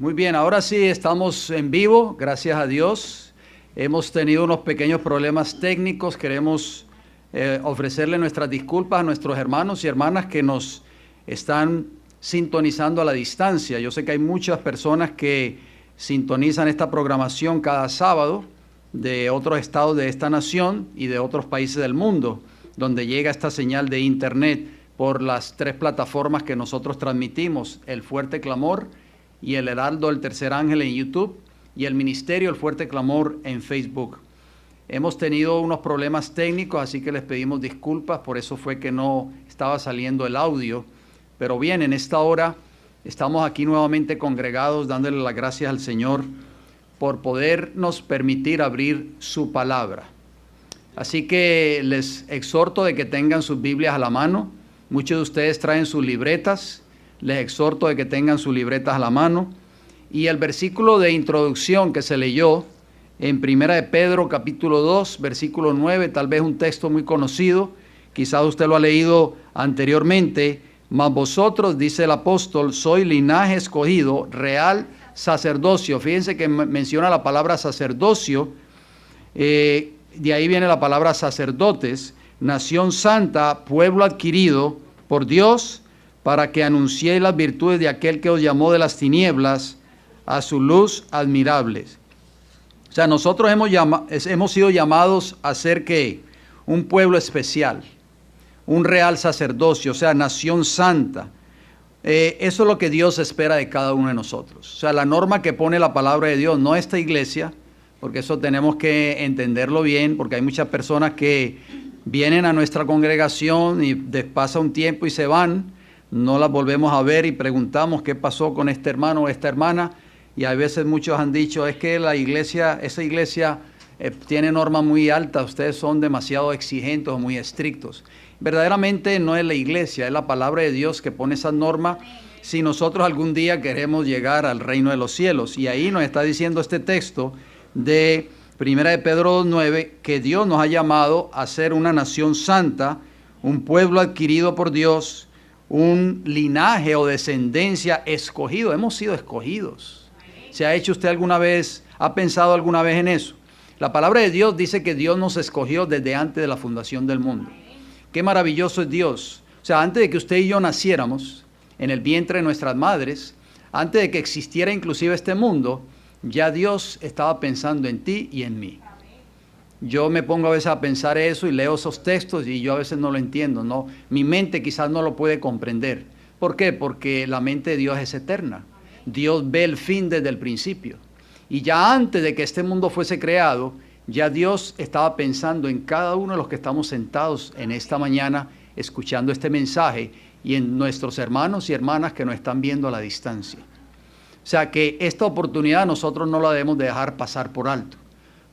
Muy bien, ahora sí estamos en vivo, gracias a Dios. Hemos tenido unos pequeños problemas técnicos, queremos ofrecerle nuestras disculpas a nuestros hermanos y hermanas que nos están sintonizando a la distancia. Yo sé que hay muchas personas que sintonizan esta programación cada sábado de otros estados de esta nación y de otros países del mundo, donde llega esta señal de internet por las 3 plataformas que nosotros transmitimos: El Fuerte Clamor y El Heraldo del Tercer Ángel en YouTube y el Ministerio El Fuerte Clamor en Facebook. Hemos tenido unos problemas técnicos, así que les pedimos disculpas, por eso fue que no estaba saliendo el audio. Pero bien, en esta hora estamos aquí nuevamente congregados dándole las gracias al Señor por podernos permitir abrir su palabra. Así que les exhorto de que tengan sus Biblias a la mano. Muchos de ustedes traen sus libretas. Les exhorto de que tengan sus libretas a la mano. Y el versículo de introducción que se leyó en 1 de Pedro capítulo 2, versículo 9, tal vez un texto muy conocido, quizás usted lo ha leído anteriormente. Mas vosotros, dice el apóstol, sois linaje escogido, real sacerdocio. Fíjense que menciona la palabra sacerdocio, de ahí viene la palabra sacerdotes, nación santa, pueblo adquirido por Dios, para que anunciéis las virtudes de aquel que os llamó de las tinieblas a su luz admirable. O sea, nosotros hemos sido llamados a ser ¿qué? Un pueblo especial, un real sacerdocio, o sea, nación santa. Eso es lo que Dios espera de cada uno de nosotros. O sea, la norma que pone la palabra de Dios, no esta iglesia, porque eso tenemos que entenderlo bien, porque hay muchas personas que vienen a nuestra congregación y pasa un tiempo y se van. No las volvemos a ver y preguntamos qué pasó con este hermano o esta hermana. Y a veces muchos han dicho, es que esa iglesia tiene normas muy altas, ustedes son demasiado exigentes o muy estrictos. Verdaderamente no es la iglesia, es la palabra de Dios que pone esas normas si nosotros algún día queremos llegar al reino de los cielos. Y ahí nos está diciendo este texto de 1 de Pedro 2:9, que Dios nos ha llamado a ser una nación santa, un pueblo adquirido por Dios, un linaje o descendencia escogido. Hemos sido escogidos. ¿Se ha hecho usted alguna vez, ha pensado alguna vez en eso? La palabra de Dios dice que Dios nos escogió desde antes de la fundación del mundo. Qué maravilloso es Dios. O sea, antes de que usted y yo naciéramos en el vientre de nuestras madres, antes de que existiera inclusive este mundo, ya Dios estaba pensando en ti y en mí. Yo me pongo a veces a pensar eso y leo esos textos y yo a veces no lo entiendo, ¿no? Mi mente quizás no lo puede comprender. ¿Por qué? Porque la mente de Dios es eterna. Dios ve el fin desde el principio. Y ya antes de que este mundo fuese creado, ya Dios estaba pensando en cada uno de los que estamos sentados en esta mañana escuchando este mensaje y en nuestros hermanos y hermanas que nos están viendo a la distancia. O sea que esta oportunidad nosotros no la debemos dejar pasar por alto.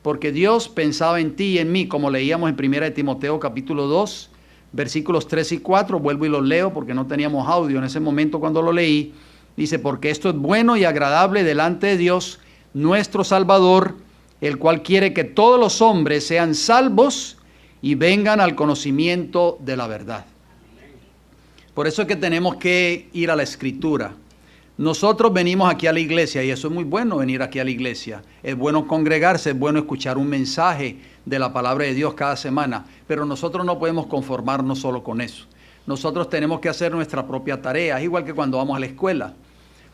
Porque Dios pensaba en ti y en mí, como leíamos en 1 de Timoteo capítulo 2, versículos 3 y 4, vuelvo y los leo porque no teníamos audio en ese momento cuando lo leí. Dice, porque esto es bueno y agradable delante de Dios, nuestro Salvador, el cual quiere que todos los hombres sean salvos y vengan al conocimiento de la verdad. Por eso es que tenemos que ir a la Escritura. Nosotros venimos aquí a la iglesia y eso es muy bueno, venir aquí a la iglesia. Es bueno congregarse, es bueno escuchar un mensaje de la palabra de Dios cada semana, pero nosotros no podemos conformarnos solo con eso. Nosotros tenemos que hacer nuestra propia tarea, es igual que cuando vamos a la escuela.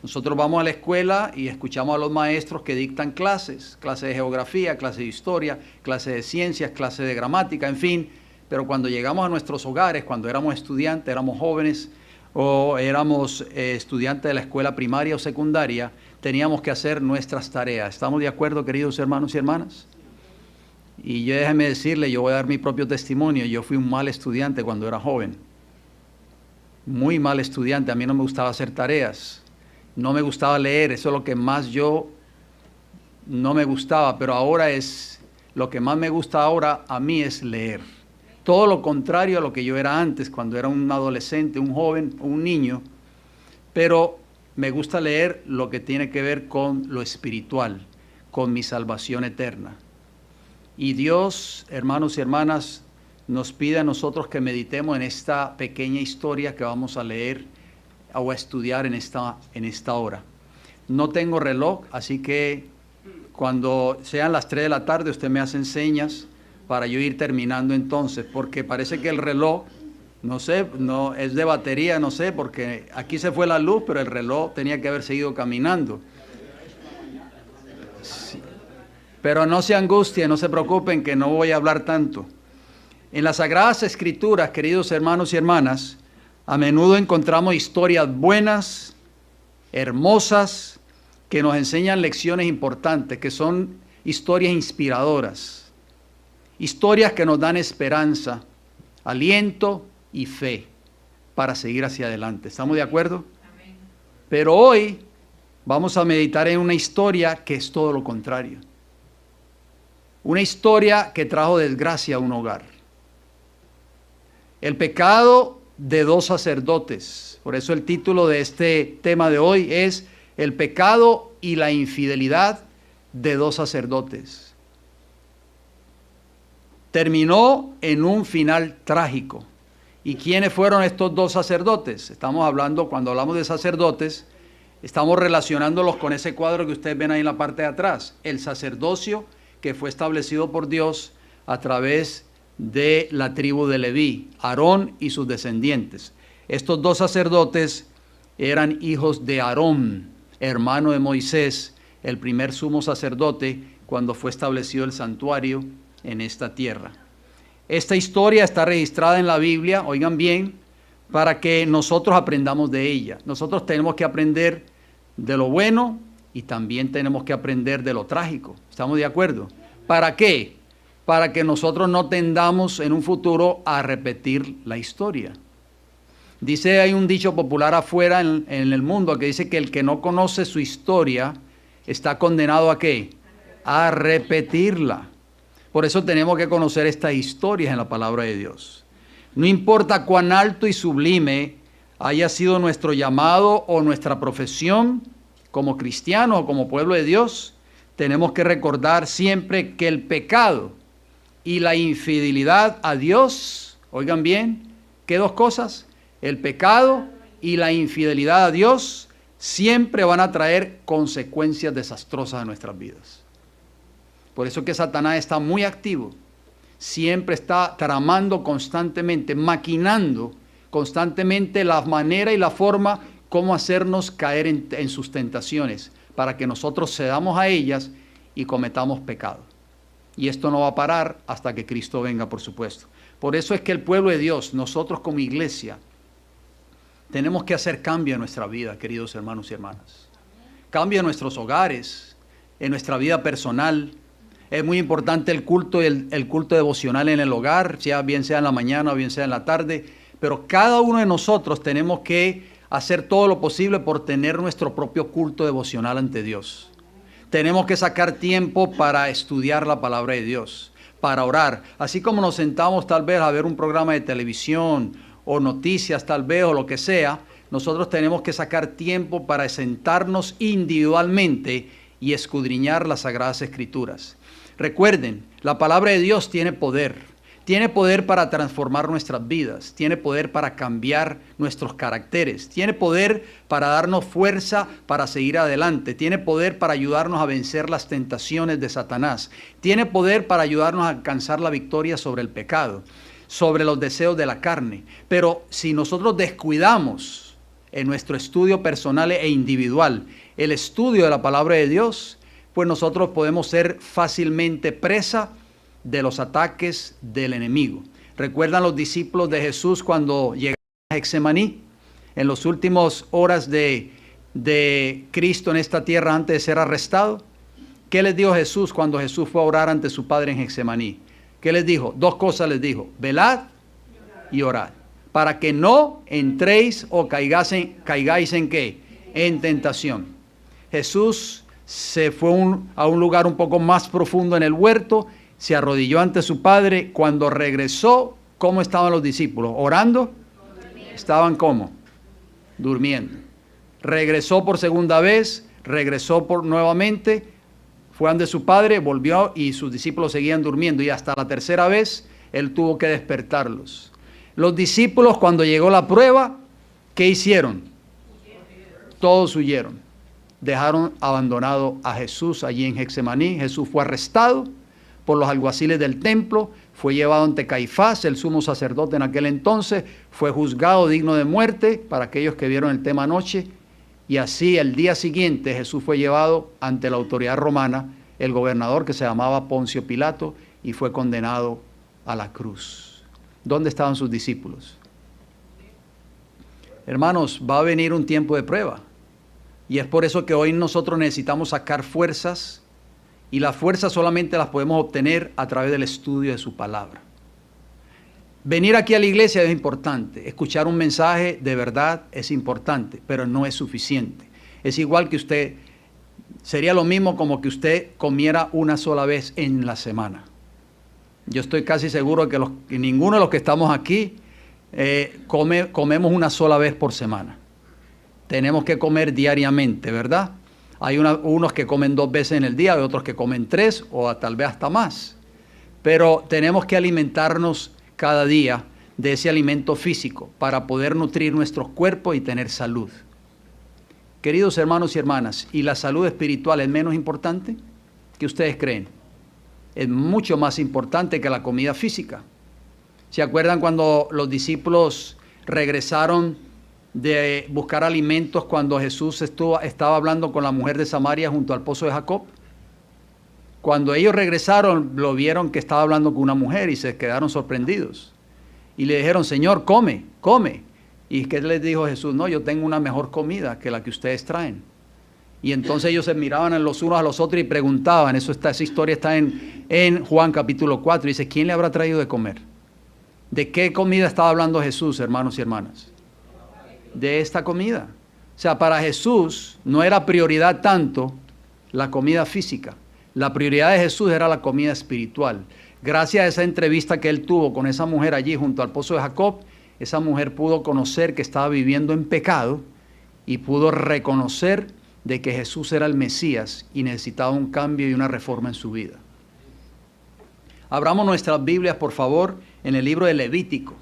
Nosotros vamos a la escuela y escuchamos a los maestros que dictan clases de geografía, clases de historia, clases de ciencias, clases de gramática, en fin. Pero cuando llegamos a nuestros hogares, cuando éramos estudiantes, éramos jóvenes, o éramos estudiantes de la escuela primaria o secundaria, teníamos que hacer nuestras tareas. ¿Estamos de acuerdo, queridos hermanos y hermanas? Y yo déjeme decirle, yo voy a dar mi propio testimonio. Yo fui un mal estudiante cuando era joven. Muy mal estudiante. A mí no me gustaba hacer tareas. No me gustaba leer. Eso es lo que más no me gustaba. Pero ahora lo que más me gusta ahora a mí es leer. Todo lo contrario a lo que yo era antes, cuando era un adolescente, un joven, un niño. Pero me gusta leer lo que tiene que ver con lo espiritual, con mi salvación eterna. Y Dios, hermanos y hermanas, nos pide a nosotros que meditemos en esta pequeña historia que vamos a leer o a estudiar en esta hora. no tengo reloj, así que cuando sean las 3 de la tarde usted me hace señas para yo ir terminando entonces, porque parece que el reloj, no sé, no es de batería, no sé, porque aquí se fue la luz, pero el reloj tenía que haber seguido caminando. Sí. Pero no se angustien, no se preocupen que no voy a hablar tanto. En las Sagradas Escrituras, queridos hermanos y hermanas, a menudo encontramos historias buenas, hermosas, que nos enseñan lecciones importantes, que son historias inspiradoras, historias que nos dan esperanza, aliento y fe para seguir hacia adelante. ¿Estamos de acuerdo? Amén. Pero hoy vamos a meditar en una historia que es todo lo contrario. Una historia que trajo desgracia a un hogar. El pecado de 2 sacerdotes. Por eso el título de este tema de hoy es el pecado y la infidelidad de 2 sacerdotes. Terminó en un final trágico. ¿Y quiénes fueron estos 2 sacerdotes? Estamos hablando, cuando hablamos de sacerdotes, estamos relacionándolos con ese cuadro que ustedes ven ahí en la parte de atrás. El sacerdocio que fue establecido por Dios a través de la tribu de Leví, Aarón y sus descendientes. Estos 2 sacerdotes eran hijos de Aarón, hermano de Moisés, el primer sumo sacerdote cuando fue establecido el santuario en esta tierra. Esta historia está registrada en la Biblia, oigan bien, para que nosotros aprendamos de ella. Nosotros tenemos que aprender de lo bueno y también tenemos que aprender de lo trágico. ¿Estamos de acuerdo? ¿Para qué? Para que nosotros no tendamos en un futuro a repetir la historia. Dice, hay un dicho popular afuera en el mundo que dice que el que no conoce su historia está condenado ¿a qué? A repetirla. Por eso tenemos que conocer estas historias en la palabra de Dios. No importa cuán alto y sublime haya sido nuestro llamado o nuestra profesión como cristianos o como pueblo de Dios, tenemos que recordar siempre que el pecado y la infidelidad a Dios, oigan bien, ¿qué 2 cosas? El pecado y la infidelidad a Dios siempre van a traer consecuencias desastrosas a nuestras vidas. Por eso que Satanás está muy activo, siempre está tramando constantemente, maquinando constantemente la manera y la forma cómo hacernos caer en sus tentaciones, para que nosotros cedamos a ellas y cometamos pecado. Y esto no va a parar hasta que Cristo venga, por supuesto. Por eso es que el pueblo de Dios, nosotros como iglesia, tenemos que hacer cambio en nuestra vida, queridos hermanos y hermanas. Cambio en nuestros hogares, en nuestra vida personal. Es muy importante el culto devocional en el hogar, bien sea en la mañana o bien sea en la tarde. Pero cada uno de nosotros tenemos que hacer todo lo posible por tener nuestro propio culto devocional ante Dios. Tenemos que sacar tiempo para estudiar la palabra de Dios, para orar. Así como nos sentamos tal vez a ver un programa de televisión o noticias tal vez o lo que sea, nosotros tenemos que sacar tiempo para sentarnos individualmente y escudriñar las Sagradas Escrituras. Recuerden, la palabra de Dios tiene poder. Tiene poder para transformar nuestras vidas, tiene poder para cambiar nuestros caracteres, tiene poder para darnos fuerza para seguir adelante, tiene poder para ayudarnos a vencer las tentaciones de Satanás, tiene poder para ayudarnos a alcanzar la victoria sobre el pecado, sobre los deseos de la carne. Pero si nosotros descuidamos en nuestro estudio personal e individual el estudio de la palabra de Dios, pues nosotros podemos ser fácilmente presa de los ataques del enemigo. ¿Recuerdan los discípulos de Jesús cuando llegaron a Getsemaní? En las últimas horas de Cristo en esta tierra antes de ser arrestado. ¿Qué les dijo Jesús cuando Jesús fue a orar ante su Padre en Getsemaní? ¿Qué les dijo? 2 cosas les dijo: velad y orad, para que no entréis o caigáis en ¿qué? En tentación. Jesús se fue a un lugar un poco más profundo en el huerto, se arrodilló ante su Padre. Cuando regresó, ¿cómo estaban los discípulos? ¿Orando? ¿Estaban cómo? Durmiendo. Regresó por segunda vez, regresó nuevamente, fue ante su Padre, volvió y sus discípulos seguían durmiendo. Y hasta la tercera vez, Él tuvo que despertarlos. Los discípulos, cuando llegó la prueba, ¿qué hicieron? Todos huyeron. dejaron abandonado a Jesús allí en Getsemaní. Jesús fue arrestado por los alguaciles del templo, fue llevado ante Caifás, el sumo sacerdote en aquel entonces, fue juzgado digno de muerte, para aquellos que vieron el tema anoche, y así el día siguiente Jesús fue llevado ante la autoridad romana, el gobernador que se llamaba Poncio Pilato, y fue condenado a la cruz. ¿Dónde estaban sus discípulos? Hermanos, va a venir un tiempo de prueba, y es por eso que hoy nosotros necesitamos sacar fuerzas, y las fuerzas solamente las podemos obtener a través del estudio de su palabra. Venir aquí a la iglesia es importante, escuchar un mensaje de verdad es importante, pero no es suficiente. Es igual que usted, sería lo mismo como que usted comiera una sola vez en la semana. Yo estoy casi seguro que ninguno de los que estamos aquí comemos una sola vez por semana. Tenemos que comer diariamente, ¿verdad? Hay unos que comen 2 veces en el día, hay otros que comen 3 o tal vez hasta más. Pero tenemos que alimentarnos cada día de ese alimento físico para poder nutrir nuestros cuerpos y tener salud. Queridos hermanos y hermanas, ¿y la salud espiritual es menos importante? ¿Qué ustedes creen? Es mucho más importante que la comida física. ¿Se acuerdan cuando los discípulos regresaron de buscar alimentos cuando Jesús estaba hablando con la mujer de Samaria junto al pozo de Jacob? Cuando ellos regresaron, lo vieron que estaba hablando con una mujer y se quedaron sorprendidos. Y le dijeron, Señor, come, come. ¿Y qué les dijo Jesús? No, yo tengo una mejor comida que la que ustedes traen. Y entonces ellos se miraban los unos a los otros y preguntaban, esa historia está en Juan capítulo 4, y dice, ¿quién le habrá traído de comer? ¿De qué comida estaba hablando Jesús, hermanos y hermanas? De esta comida. O sea, para Jesús no era prioridad tanto la comida física. La prioridad de Jesús era la comida espiritual. Gracias a esa entrevista que él tuvo con esa mujer allí junto al pozo de Jacob, esa mujer pudo conocer que estaba viviendo en pecado y pudo reconocer de que Jesús era el Mesías y necesitaba un cambio y una reforma en su vida. Abramos nuestras Biblias, por favor, en el libro de Levítico.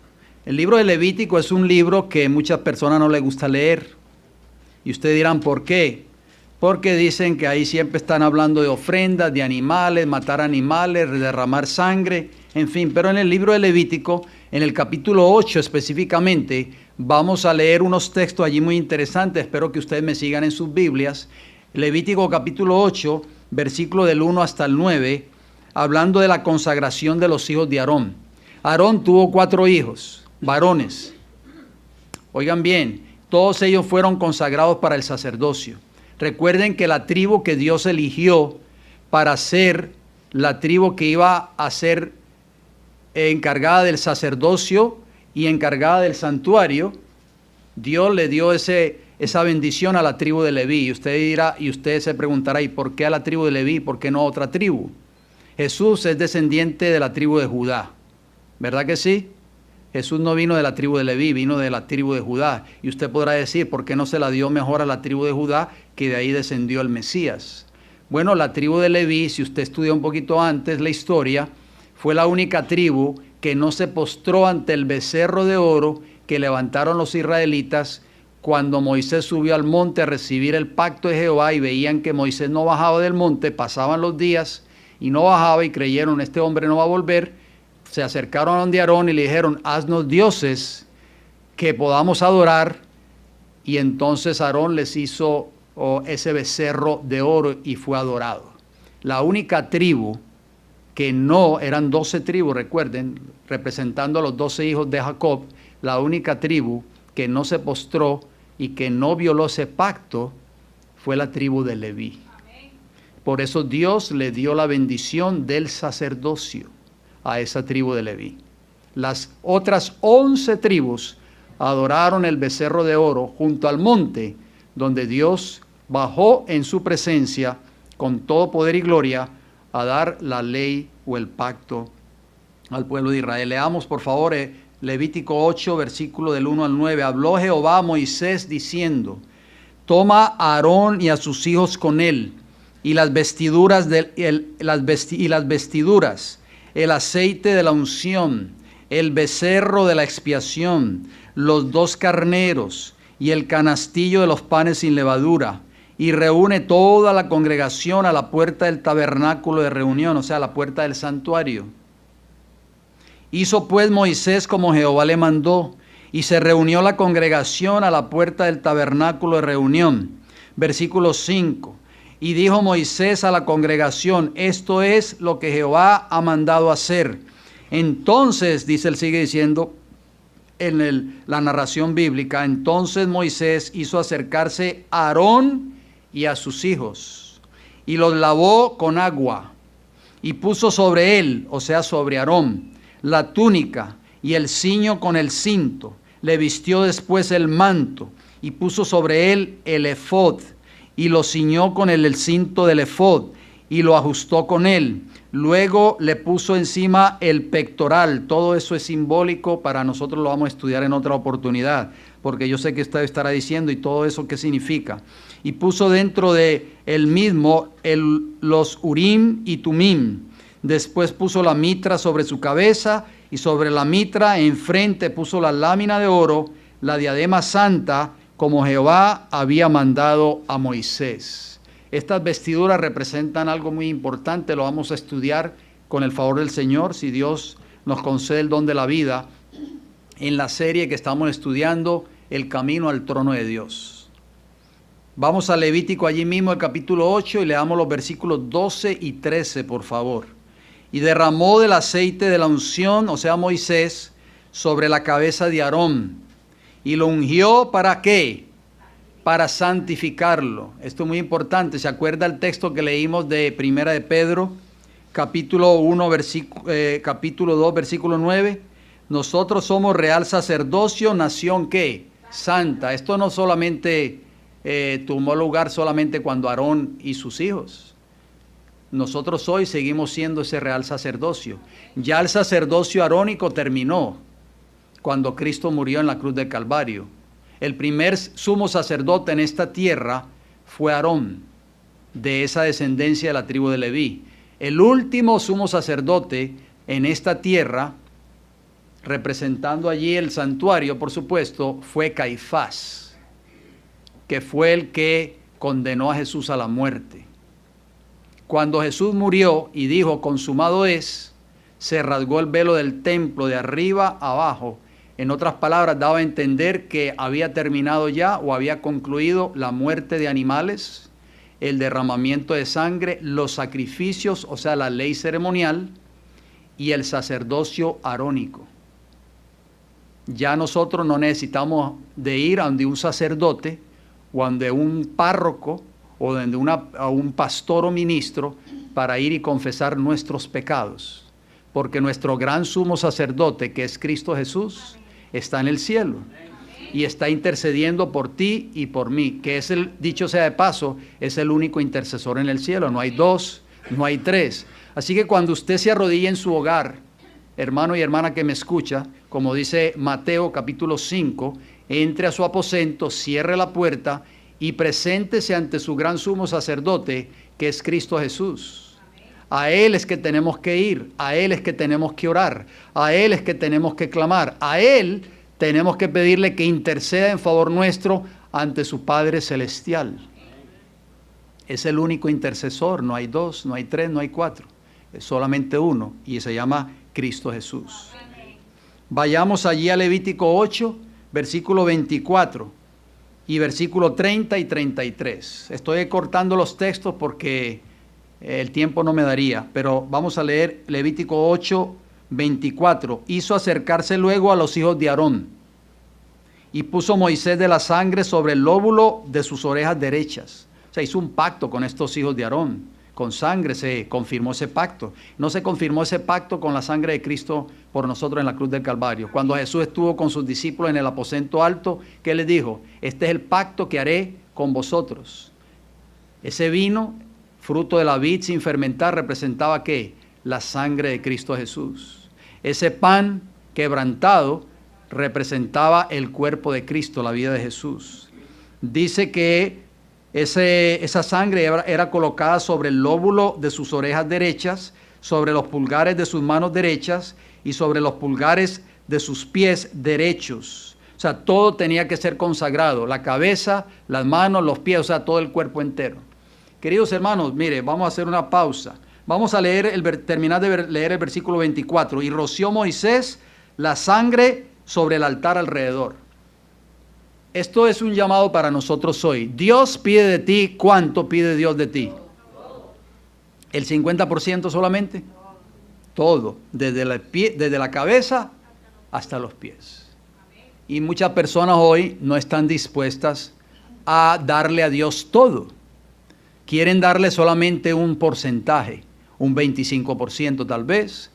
El libro de Levítico es un libro que muchas personas no les gusta leer. Y ustedes dirán, ¿por qué? Porque dicen que ahí siempre están hablando de ofrendas, de animales, matar animales, derramar sangre, en fin. Pero en el libro de Levítico, en el capítulo 8 específicamente, vamos a leer unos textos allí muy interesantes. Espero que ustedes me sigan en sus Biblias. Levítico capítulo 8, versículo del 1 hasta el 9, hablando de la consagración de los hijos de Aarón. Aarón tuvo 4 hijos, varones. Oigan bien, todos ellos fueron consagrados para el sacerdocio. Recuerden que la tribu que Dios eligió para ser la tribu que iba a ser encargada del sacerdocio y encargada del santuario, Dios le dio esa bendición a la tribu de Leví. Y usted dirá, y usted se preguntará, ¿y por qué a la tribu de Leví? ¿Por qué no a otra tribu? Jesús es descendiente de la tribu de Judá, ¿verdad que sí? Jesús no vino de la tribu de Leví, vino de la tribu de Judá. Y usted podrá decir, ¿por qué no se la dio mejor a la tribu de Judá, que de ahí descendió el Mesías? Bueno, la tribu de Leví, si usted estudia un poquito antes la historia, fue la única tribu que no se postró ante el becerro de oro que levantaron los israelitas cuando Moisés subió al monte a recibir el pacto de Jehová y veían que Moisés no bajaba del monte, pasaban los días y no bajaba y creyeron, este hombre no va a volver. Se acercaron a donde Aarón y le dijeron, haznos dioses que podamos adorar. Y entonces Aarón les hizo ese becerro de oro y fue adorado. La única tribu que no, eran 12 tribus, recuerden, representando a los 12 hijos de Jacob, la única tribu que no se postró y que no violó ese pacto fue la tribu de Leví. Por eso Dios le dio la bendición del sacerdocio a esa tribu de Leví. Las otras 11 tribus adoraron el becerro de oro junto al monte donde Dios bajó en su presencia con todo poder y gloria a dar la ley o el pacto al pueblo de Israel. Leamos por favor Levítico 8, versículo del 1 al 9. Habló Jehová a Moisés diciendo, toma a Aarón y a sus hijos con él, y las vestiduras, el aceite de la unción, el becerro de la expiación, los 2 carneros y el canastillo de los panes sin levadura, y reúne toda la congregación a la puerta del tabernáculo de reunión, o sea, a la puerta del santuario. Hizo pues Moisés como Jehová le mandó, y se reunió la congregación a la puerta del tabernáculo de reunión. Versículo 5. Y dijo Moisés a la congregación, esto es lo que Jehová ha mandado hacer. Entonces, dice, él sigue diciendo en la narración bíblica, entonces Moisés hizo acercarse a Aarón y a sus hijos, y los lavó con agua, y puso sobre él, o sea, sobre Aarón, la túnica y el ciño con el cinto. Le vistió después el manto, y puso sobre él el efod, y lo ciñó con el cinto del efod, y lo ajustó con él. Luego le puso encima el pectoral. Todo eso es simbólico, para nosotros lo vamos a estudiar en otra oportunidad, porque yo sé que usted estará diciendo, ¿y todo eso qué significa? Y puso dentro de él mismo los urim y tumim. Después puso la mitra sobre su cabeza, y sobre la mitra enfrente puso la lámina de oro, la diadema santa, como Jehová había mandado a Moisés. Estas vestiduras representan algo muy importante, lo vamos a estudiar con el favor del Señor, si Dios nos concede el don de la vida, en la serie que estamos estudiando, El Camino al Trono de Dios. Vamos a Levítico allí mismo, el capítulo 8, y leamos los versículos 12 y 13, por favor. Y derramó del aceite de la unción, o sea, Moisés, sobre la cabeza de Aarón, y lo ungió, ¿para qué? Para santificarlo. Esto es muy importante. ¿Se acuerda el texto que leímos de Primera de Pedro, capítulo 1, capítulo 2, versículo 9? Nosotros somos real sacerdocio, nación ¿qué? Santa. Esto no solamente tomó lugar solamente cuando Aarón y sus hijos. Nosotros hoy seguimos siendo ese real sacerdocio. Ya el sacerdocio arónico terminó cuando Cristo murió en la cruz del Calvario. El primer sumo sacerdote en esta tierra fue Aarón, de esa descendencia de la tribu de Leví. El último sumo sacerdote en esta tierra, representando allí el santuario, por supuesto, fue Caifás, que fue el que condenó a Jesús a la muerte. Cuando Jesús murió y dijo, consumado es, se rasgó el velo del templo de arriba a abajo. En otras palabras, daba a entender que había terminado ya o había concluido la muerte de animales, el derramamiento de sangre, los sacrificios, o sea, la ley ceremonial y el sacerdocio arónico. Ya nosotros no necesitamos de ir a donde un sacerdote o a donde un párroco o donde a un pastor o ministro para ir y confesar nuestros pecados, porque nuestro gran sumo sacerdote, que es Cristo Jesús, está en el cielo y está intercediendo por ti y por mí, que es dicho sea de paso, es el único intercesor en el cielo. No hay dos, no hay tres. Así que cuando usted se arrodilla en su hogar, hermano y hermana que me escucha, como dice Mateo capítulo 5, entre a su aposento, cierre la puerta y preséntese ante su gran sumo sacerdote, que es Cristo Jesús. A Él es que tenemos que ir, a Él es que tenemos que orar, a Él es que tenemos que clamar, a Él tenemos que pedirle que interceda en favor nuestro ante su Padre Celestial. Es el único intercesor, no hay dos, no hay tres, no hay cuatro, es solamente uno, y se llama Cristo Jesús. Vayamos allí a Levítico 8, versículo 24. Y versículo 30 y 33. Estoy cortando los textos porque el tiempo no me daría, pero vamos a leer Levítico 8, 24. Hizo acercarse luego a los hijos de Aarón, y puso Moisés de la sangre sobre el lóbulo de sus orejas derechas. O sea, hizo un pacto con estos hijos de Aarón. Con sangre se confirmó ese pacto. No se confirmó ese pacto con la sangre de Cristo por nosotros en la cruz del Calvario. Cuando Jesús estuvo con sus discípulos en el aposento alto, ¿qué les dijo? Este es el pacto que haré con vosotros. Ese vino, fruto de la vid sin fermentar, representaba ¿qué? La sangre de Cristo Jesús. Ese pan quebrantado representaba el cuerpo de Cristo, la vida de Jesús. Dice que esa sangre era colocada sobre el lóbulo de sus orejas derechas, sobre los pulgares de sus manos derechas y sobre los pulgares de sus pies derechos. O sea, todo tenía que ser consagrado, la cabeza, las manos, los pies, o sea, todo el cuerpo entero. Queridos hermanos, mire, vamos a hacer una pausa. Vamos a leer terminar de leer el versículo 24. Y roció Moisés la sangre sobre el altar alrededor. Esto es un llamado para nosotros hoy. Dios pide de ti, ¿cuánto pide Dios de ti? ¿El 50% solamente? Todo, desde la cabeza hasta los pies. Y muchas personas hoy no están dispuestas a darle a Dios todo. Quieren darle solamente un porcentaje, un 25% tal vez.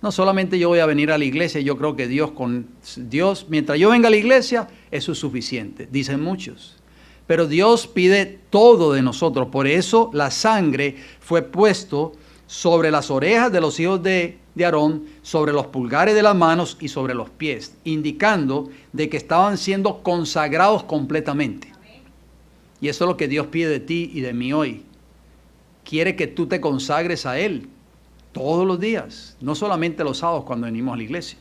No solamente yo voy a venir a la iglesia, yo creo que Dios, mientras yo venga a la iglesia, eso es suficiente, dicen muchos. Pero Dios pide todo de nosotros, por eso la sangre fue puesto sobre las orejas de los hijos de Aarón, sobre los pulgares de las manos y sobre los pies, indicando de que estaban siendo consagrados completamente. Y eso es lo que Dios pide de ti y de mí hoy. Quiere que tú te consagres a Él todos los días, no solamente los sábados cuando venimos a la iglesia.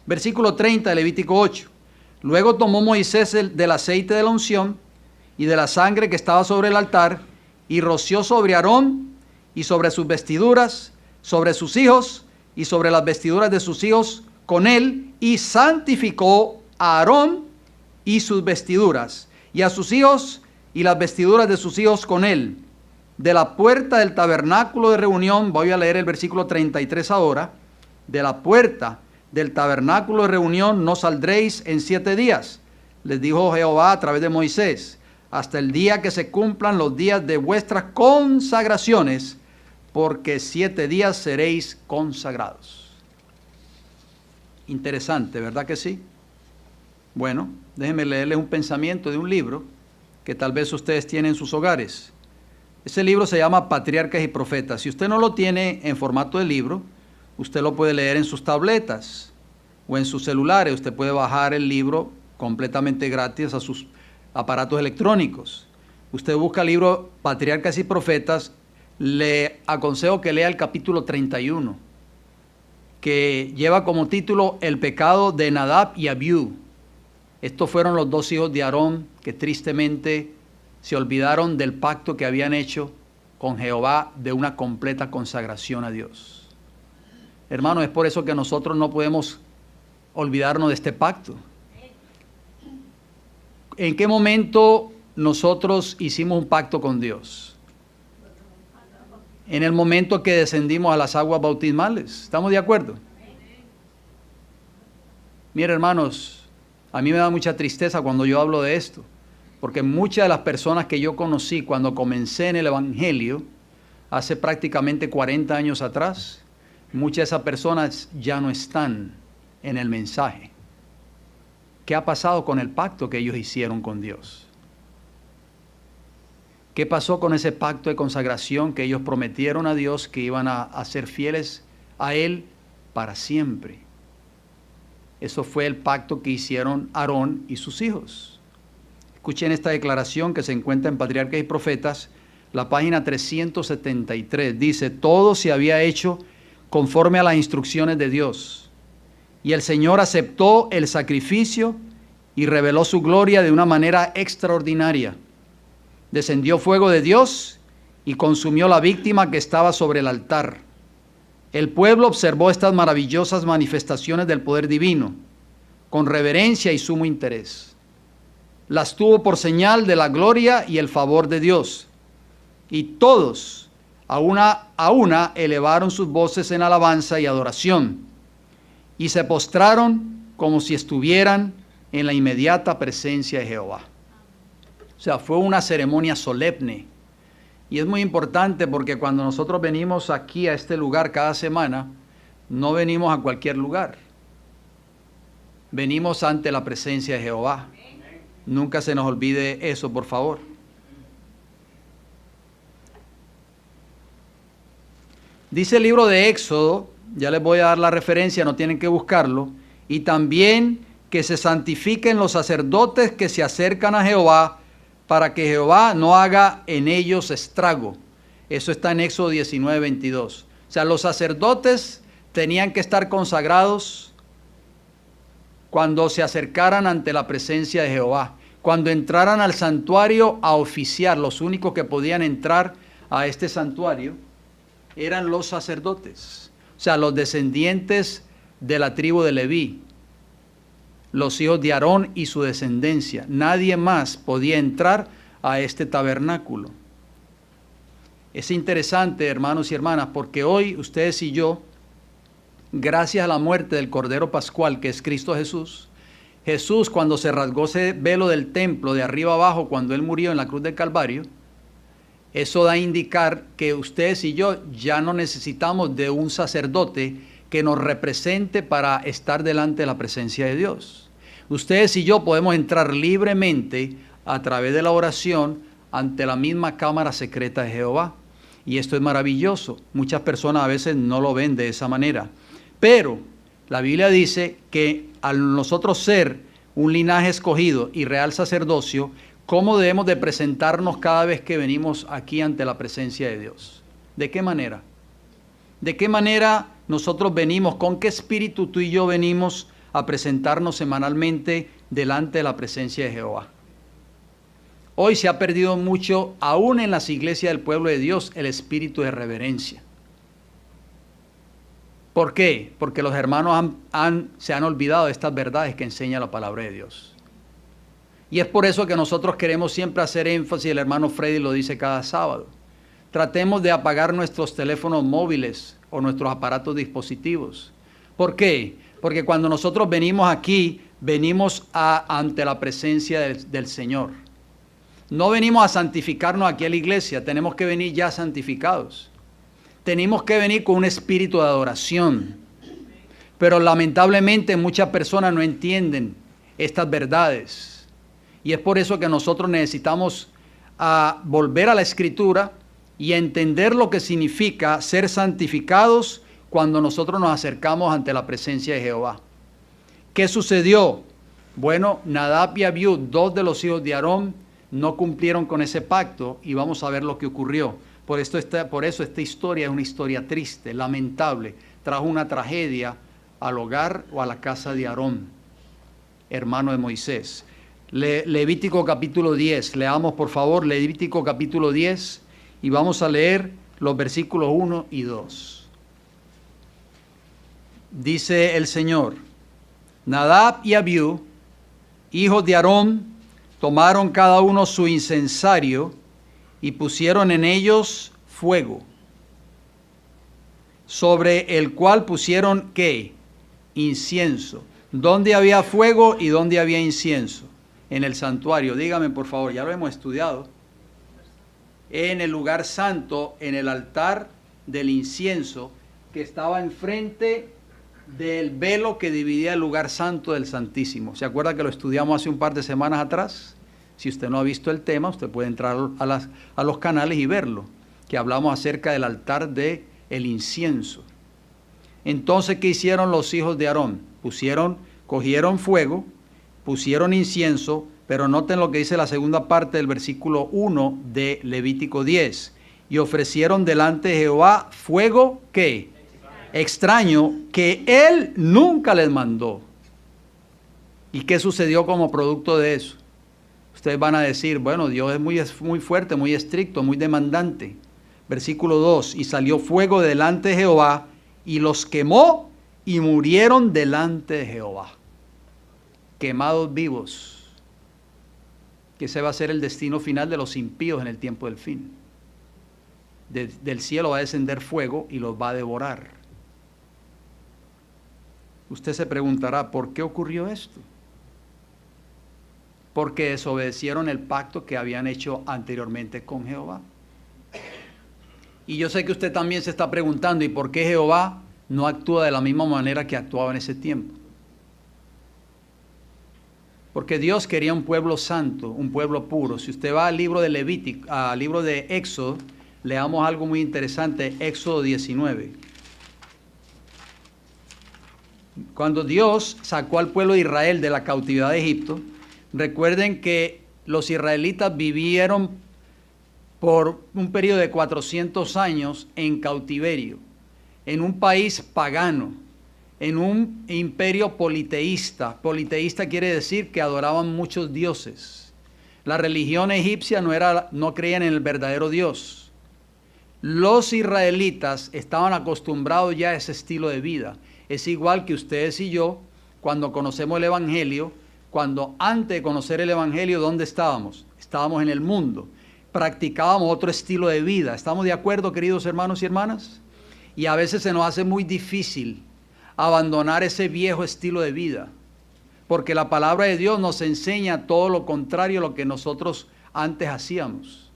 Versículo 30 de Levítico 8. Luego tomó Moisés del aceite de la unción y de la sangre que estaba sobre el altar y roció sobre Aarón y sobre sus vestiduras, sobre sus hijos y sobre las vestiduras de sus hijos con él, y santificó a Aarón y sus vestiduras y a sus hijos y las vestiduras de sus hijos con él. De la puerta del tabernáculo de reunión, voy a leer el versículo 33 ahora, de la puerta del tabernáculo de reunión no saldréis en 7 días, les dijo Jehová a través de Moisés, hasta el día que se cumplan los días de vuestras consagraciones, porque 7 días seréis consagrados. Interesante, ¿verdad que sí? Bueno, déjenme leerles un pensamiento de un libro que tal vez ustedes tienen en sus hogares. Ese libro se llama Patriarcas y Profetas. Si usted no lo tiene en formato de libro, usted lo puede leer en sus tabletas o en sus celulares. Usted puede bajar el libro completamente gratis a sus aparatos electrónicos. Usted busca el libro Patriarcas y Profetas, le aconsejo que lea el capítulo 31, que lleva como título El pecado de Nadab y Abiú. Estos fueron los 2 hijos de Aarón que tristemente se olvidaron del pacto que habían hecho con Jehová de una completa consagración a Dios. Hermanos, es por eso que nosotros no podemos olvidarnos de este pacto. ¿En qué momento nosotros hicimos un pacto con Dios? En el momento que descendimos a las aguas bautismales. ¿Estamos de acuerdo? Miren, hermanos, a mí me da mucha tristeza cuando yo hablo de esto, porque muchas de las personas que yo conocí cuando comencé en el Evangelio, hace prácticamente 40 años atrás, muchas de esas personas ya no están en el mensaje. ¿Qué ha pasado con el pacto que ellos hicieron con Dios? ¿Qué pasó con ese pacto de consagración que ellos prometieron a Dios que iban a ser fieles a Él para siempre? Eso fue el pacto que hicieron Aarón y sus hijos. Escuchen esta declaración que se encuentra en Patriarcas y Profetas, la página 373. Dice, todo se había hecho conforme a las instrucciones de Dios. Y el Señor aceptó el sacrificio y reveló su gloria de una manera extraordinaria. Descendió fuego de Dios y consumió la víctima que estaba sobre el altar. El pueblo observó estas maravillosas manifestaciones del poder divino con reverencia y sumo interés. Las tuvo por señal de la gloria y el favor de Dios. Y todos, a una, elevaron sus voces en alabanza y adoración. Y se postraron como si estuvieran en la inmediata presencia de Jehová. O sea, fue una ceremonia solemne. Y es muy importante porque cuando nosotros venimos aquí a este lugar cada semana, no venimos a cualquier lugar. Venimos ante la presencia de Jehová. Nunca se nos olvide eso, por favor. Dice el libro de Éxodo, ya les voy a dar la referencia, no tienen que buscarlo, y también que se santifiquen los sacerdotes que se acercan a Jehová, para que Jehová no haga en ellos estrago. Eso está en Éxodo 19, 22. O sea, los sacerdotes tenían que estar consagrados cuando se acercaran ante la presencia de Jehová, cuando entraran al santuario a oficiar. Los únicos que podían entrar a este santuario eran los sacerdotes, o sea, los descendientes de la tribu de Leví, los hijos de Aarón y su descendencia. Nadie más podía entrar a este tabernáculo. Es interesante, hermanos y hermanas, porque hoy ustedes y yo, gracias a la muerte del Cordero Pascual, que es Cristo Jesús, Jesús, cuando se rasgó ese velo del templo de arriba abajo, cuando Él murió en la cruz del Calvario, eso da a indicar que ustedes y yo ya no necesitamos de un sacerdote que nos represente para estar delante de la presencia de Dios. Ustedes y yo podemos entrar libremente a través de la oración ante la misma cámara secreta de Jehová. Y esto es maravilloso. Muchas personas a veces no lo ven de esa manera. Pero la Biblia dice que al nosotros ser un linaje escogido y real sacerdocio, ¿cómo debemos de presentarnos cada vez que venimos aquí ante la presencia de Dios? ¿De qué manera? ¿De qué manera nosotros venimos? ¿Con qué espíritu tú y yo venimos a presentarnos semanalmente delante de la presencia de Jehová? Hoy se ha perdido mucho, aún en las iglesias del pueblo de Dios, el espíritu de reverencia. ¿Por qué? Porque los hermanos se han olvidado de estas verdades que enseña la palabra de Dios. Y es por eso que nosotros queremos siempre hacer énfasis, el hermano Freddy lo dice cada sábado. Tratemos de apagar nuestros teléfonos móviles o nuestros aparatos dispositivos. ¿Por qué? Porque cuando nosotros venimos aquí, venimos ante la presencia del Señor. No venimos a santificarnos aquí a la iglesia, tenemos que venir ya santificados. Tenemos que venir con un espíritu de adoración. Pero lamentablemente muchas personas no entienden estas verdades. Y es por eso que nosotros necesitamos volver a la Escritura y entender lo que significa ser santificados cuando nosotros nos acercamos ante la presencia de Jehová. ¿Qué sucedió? Bueno, Nadab y Abiú, dos de los hijos de Aarón, no cumplieron con ese pacto y vamos a ver lo que ocurrió. Por eso esta historia es una historia triste, lamentable. Trajo una tragedia al hogar o a la casa de Aarón, hermano de Moisés. Levítico capítulo 10, leamos por favor Levítico capítulo 10 y vamos a leer los versículos 1 y 2. Dice el Señor: Nadab y Abiú, hijos de Aarón, tomaron cada uno su incensario y pusieron en ellos fuego, sobre el cual pusieron ¿qué? Incienso. ¿Dónde había fuego y dónde había incienso? En el santuario. Dígame por favor, ya lo hemos estudiado. En el lugar santo, en el altar del incienso que estaba enfrente del velo que dividía el lugar santo del Santísimo. ¿Se acuerda que lo estudiamos hace un par de semanas atrás? Si usted no ha visto el tema, usted puede entrar a los canales y verlo, que hablamos acerca del altar del incienso. Entonces, ¿qué hicieron los hijos de Aarón? Cogieron fuego, pusieron incienso, pero noten lo que dice la segunda parte del versículo 1 de Levítico 10. Y ofrecieron delante de Jehová fuego, ¿qué? Extraño, que Él nunca les mandó. ¿Y qué sucedió como producto de eso? Ustedes van a decir, bueno, Dios es muy fuerte, muy estricto, muy demandante. Versículo 2, y salió fuego delante de Jehová, y los quemó, y murieron delante de Jehová. Quemados vivos. Que ese va a ser el destino final de los impíos en el tiempo del fin. Del cielo va a descender fuego y los va a devorar. Usted se preguntará, ¿por qué ocurrió esto? Porque desobedecieron el pacto que habían hecho anteriormente con Jehová. Y yo sé que usted también se está preguntando, ¿y por qué Jehová no actúa de la misma manera que actuaba en ese tiempo? Porque Dios quería un pueblo santo, un pueblo puro. Si usted va al libro de Levítico, al libro de Éxodo, leamos algo muy interesante, Éxodo 19. Cuando Dios sacó al pueblo de Israel de la cautividad de Egipto, recuerden que los israelitas vivieron por un periodo de 400 años en cautiverio, en un país pagano, en un imperio politeísta. Politeísta quiere decir que adoraban muchos dioses. La religión egipcia no creían en el verdadero Dios. Los israelitas estaban acostumbrados ya a ese estilo de vida. Es igual que ustedes y yo, cuando conocemos el Evangelio, cuando antes de conocer el Evangelio, ¿dónde estábamos? Estábamos en el mundo. Practicábamos otro estilo de vida. ¿Estamos de acuerdo, queridos hermanos y hermanas? Y a veces se nos hace muy difícil abandonar ese viejo estilo de vida, porque la palabra de Dios nos enseña todo lo contrario a lo que nosotros antes hacíamos.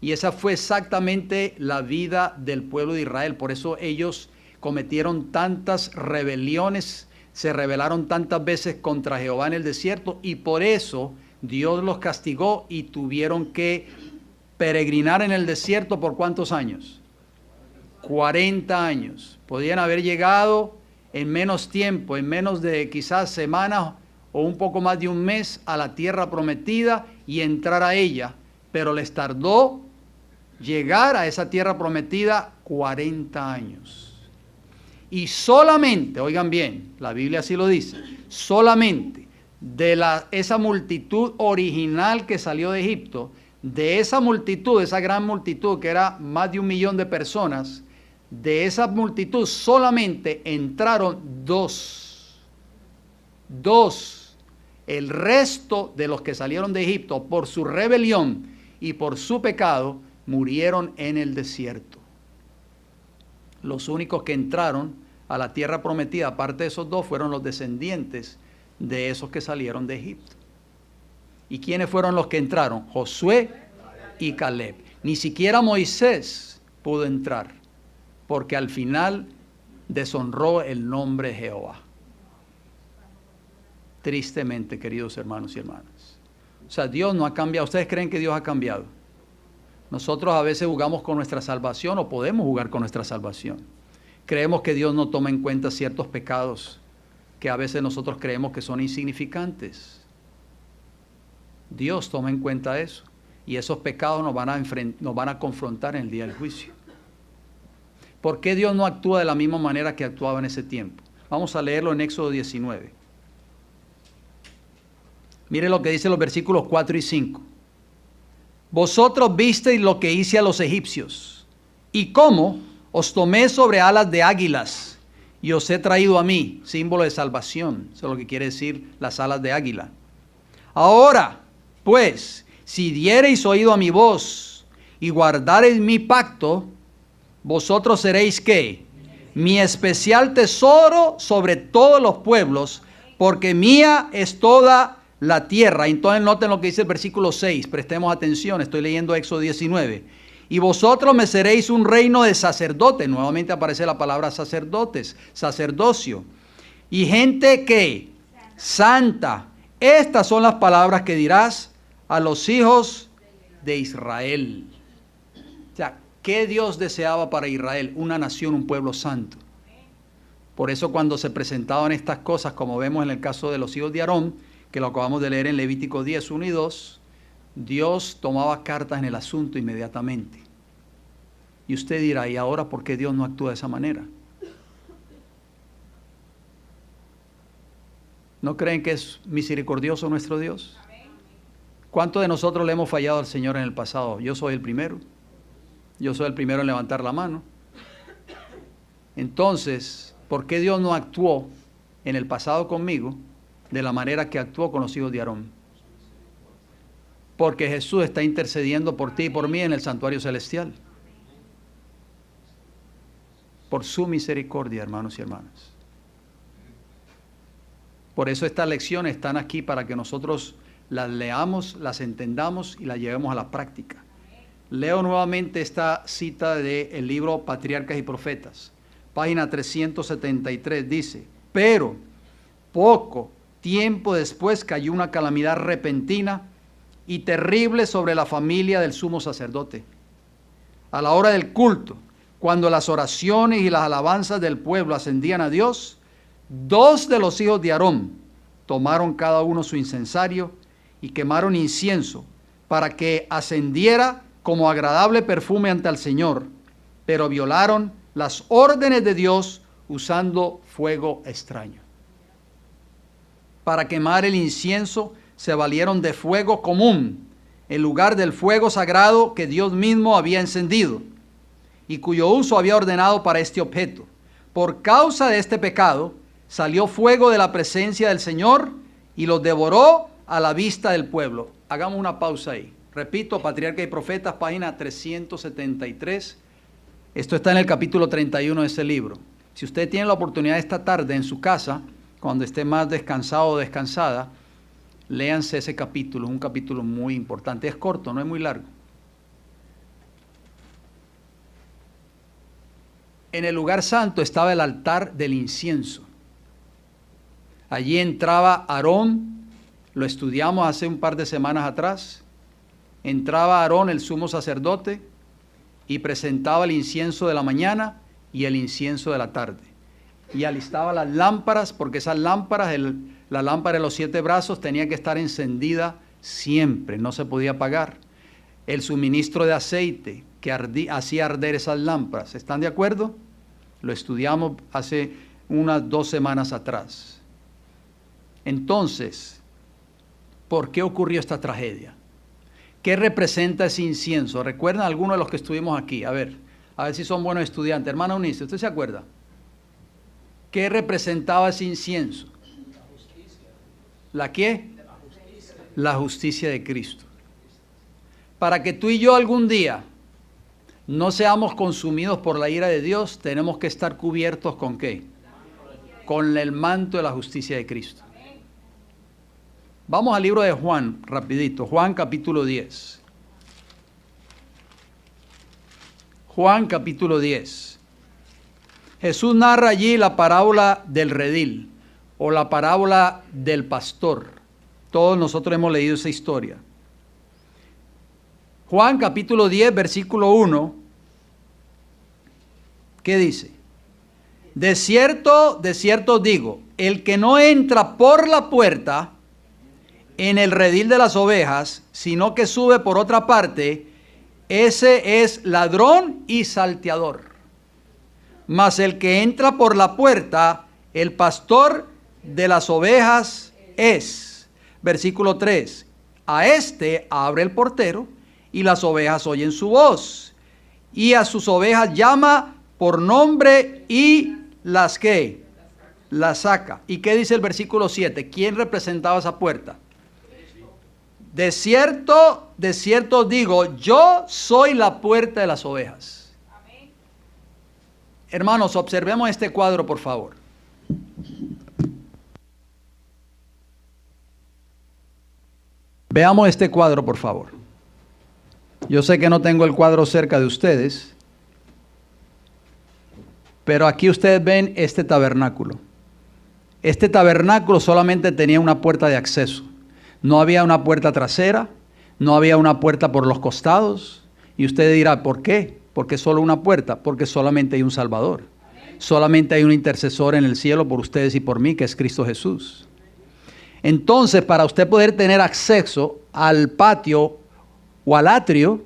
Y esa fue exactamente la vida del pueblo de Israel. Por eso ellos cometieron tantas rebeliones, se rebelaron tantas veces contra Jehová en el desierto, y por eso Dios los castigó y tuvieron que peregrinar en el desierto por ¿cuántos años? 40 años. Podían haber llegado en menos tiempo, en menos de quizás semanas o un poco más de un mes a la tierra prometida y entrar a ella, pero les tardó llegar a esa tierra prometida 40 años. Y solamente, oigan bien, la Biblia así lo dice, solamente de esa multitud original que salió de Egipto, de esa multitud, esa gran multitud que era más de 1 millón de personas, de esa multitud solamente entraron dos. El resto de los que salieron de Egipto por su rebelión y por su pecado murieron en el desierto. Los únicos que entraron a la tierra prometida, aparte de esos dos, fueron los descendientes de esos que salieron de Egipto. ¿Y quiénes fueron los que entraron? Josué y Caleb. Ni siquiera Moisés pudo entrar, porque al final deshonró el nombre de Jehová. Tristemente, queridos hermanos y hermanas. O sea, Dios no ha cambiado. ¿Ustedes creen que Dios ha cambiado? Nosotros a veces jugamos con nuestra salvación, o podemos jugar con nuestra salvación. Creemos que Dios no toma en cuenta ciertos pecados que a veces nosotros creemos que son insignificantes. Dios toma en cuenta eso, y esos pecados nos van a confrontar en el día del juicio. ¿Por qué Dios no actúa de la misma manera que actuaba en ese tiempo? Vamos a leerlo en Éxodo 19. Mire lo que dice los versículos 4 y 5. Vosotros visteis lo que hice a los egipcios, y cómo os tomé sobre alas de águilas, y os he traído a mí, símbolo de salvación. Eso es lo que quiere decir las alas de águila. Ahora, pues, si diereis oído a mi voz, y guardareis mi pacto, vosotros seréis ¿qué? Mi especial tesoro sobre todos los pueblos, porque mía es toda la tierra. Entonces noten lo que dice el versículo 6, prestemos atención, estoy leyendo Éxodo 19. Y vosotros me seréis un reino de sacerdotes. Nuevamente aparece la palabra sacerdotes, sacerdocio. Y gente que santa. Estas son las palabras que dirás a los hijos de Israel. O sea, ¿qué Dios deseaba para Israel? Una nación, un pueblo santo. Por eso cuando se presentaban estas cosas, como vemos en el caso de los hijos de Aarón, que lo acabamos de leer en Levítico 10, 1 y 2, Dios tomaba cartas en el asunto inmediatamente. Y usted dirá, ¿y ahora por qué Dios no actúa de esa manera? ¿No creen que es misericordioso nuestro Dios? ¿Cuántos de nosotros le hemos fallado al Señor en el pasado? Yo soy el primero. Yo soy el primero en levantar la mano. Entonces, ¿por qué Dios no actuó en el pasado conmigo de la manera que actuó con los hijos de Aarón? Porque Jesús está intercediendo por ti y por mí en el santuario celestial. Por su misericordia, hermanos y hermanas. Por eso estas lecciones están aquí, para que nosotros las leamos, las entendamos y las llevemos a la práctica. Leo nuevamente esta cita del libro Patriarcas y Profetas. Página 373 dice: pero poco tiempo después cayó una calamidad repentina y terrible sobre la familia del sumo sacerdote. A la hora del culto, cuando las oraciones y las alabanzas del pueblo ascendían a Dios, 2 de los hijos de Aarón tomaron cada uno su incensario y quemaron incienso para que ascendiera como agradable perfume ante el Señor, pero violaron las órdenes de Dios usando fuego extraño. Para quemar el incienso se valieron de fuego común, en lugar del fuego sagrado que Dios mismo había encendido y cuyo uso había ordenado para este objeto. Por causa de este pecado, salió fuego de la presencia del Señor y los devoró a la vista del pueblo. Hagamos una pausa ahí. Repito, Patriarca y Profetas, página 373. Esto está en el capítulo 31 de ese libro. Si usted tiene la oportunidad esta tarde en su casa, cuando esté más descansado o descansada, léanse ese capítulo. Es un capítulo muy importante. Es corto, no es muy largo. En el lugar santo estaba el altar del incienso. Allí entraba Aarón, lo estudiamos hace un par de semanas atrás. Entraba Aarón, el sumo sacerdote, y presentaba el incienso de la mañana y el incienso de la tarde. Y alistaba las lámparas, porque esas lámparas, la lámpara de los 7 brazos tenía que estar encendida siempre, no se podía apagar. El suministro de aceite que hacía arder esas lámparas. ¿Están de acuerdo? Lo estudiamos hace unas 2 semanas atrás. Entonces, ¿por qué ocurrió esta tragedia? ¿Qué representa ese incienso? ¿Recuerdan algunos de los que estuvimos aquí? A ver si son buenos estudiantes. Hermana Eunice, ¿usted se acuerda? ¿Qué representaba ese incienso? ¿La qué? La justicia de Cristo. Para que tú y yo algún día no seamos consumidos por la ira de Dios, tenemos que estar cubiertos ¿con qué? Con el manto de la justicia de Cristo. Vamos al libro de Juan, rapidito. Juan capítulo 10. Juan capítulo 10. Jesús narra allí la parábola del redil o la parábola del pastor. Todos nosotros hemos leído esa historia. Juan capítulo 10, versículo 1. ¿Qué dice? De cierto os digo, el que no entra por la puerta en el redil de las ovejas, sino que sube por otra parte, ese es ladrón y salteador. Mas el que entra por la puerta, el pastor de las ovejas es. Versículo 3. A este abre el portero y las ovejas oyen su voz. Y a sus ovejas llama por nombre y las que las saca. ¿Y qué dice el versículo 7? ¿Quién representaba esa puerta? De cierto os digo, yo soy la puerta de las ovejas. Amén. Hermanos, observemos este cuadro, por favor. Veamos este cuadro, por favor. Yo sé que no tengo el cuadro cerca de ustedes, pero aquí ustedes ven este tabernáculo. Este tabernáculo solamente tenía una puerta de acceso. No había una puerta trasera, no había una puerta por los costados. Y usted dirá, ¿por qué? ¿Por qué solo una puerta? Porque solamente hay un Salvador. Solamente hay un intercesor en el cielo por ustedes y por mí, que es Cristo Jesús. Entonces, para usted poder tener acceso al patio o al atrio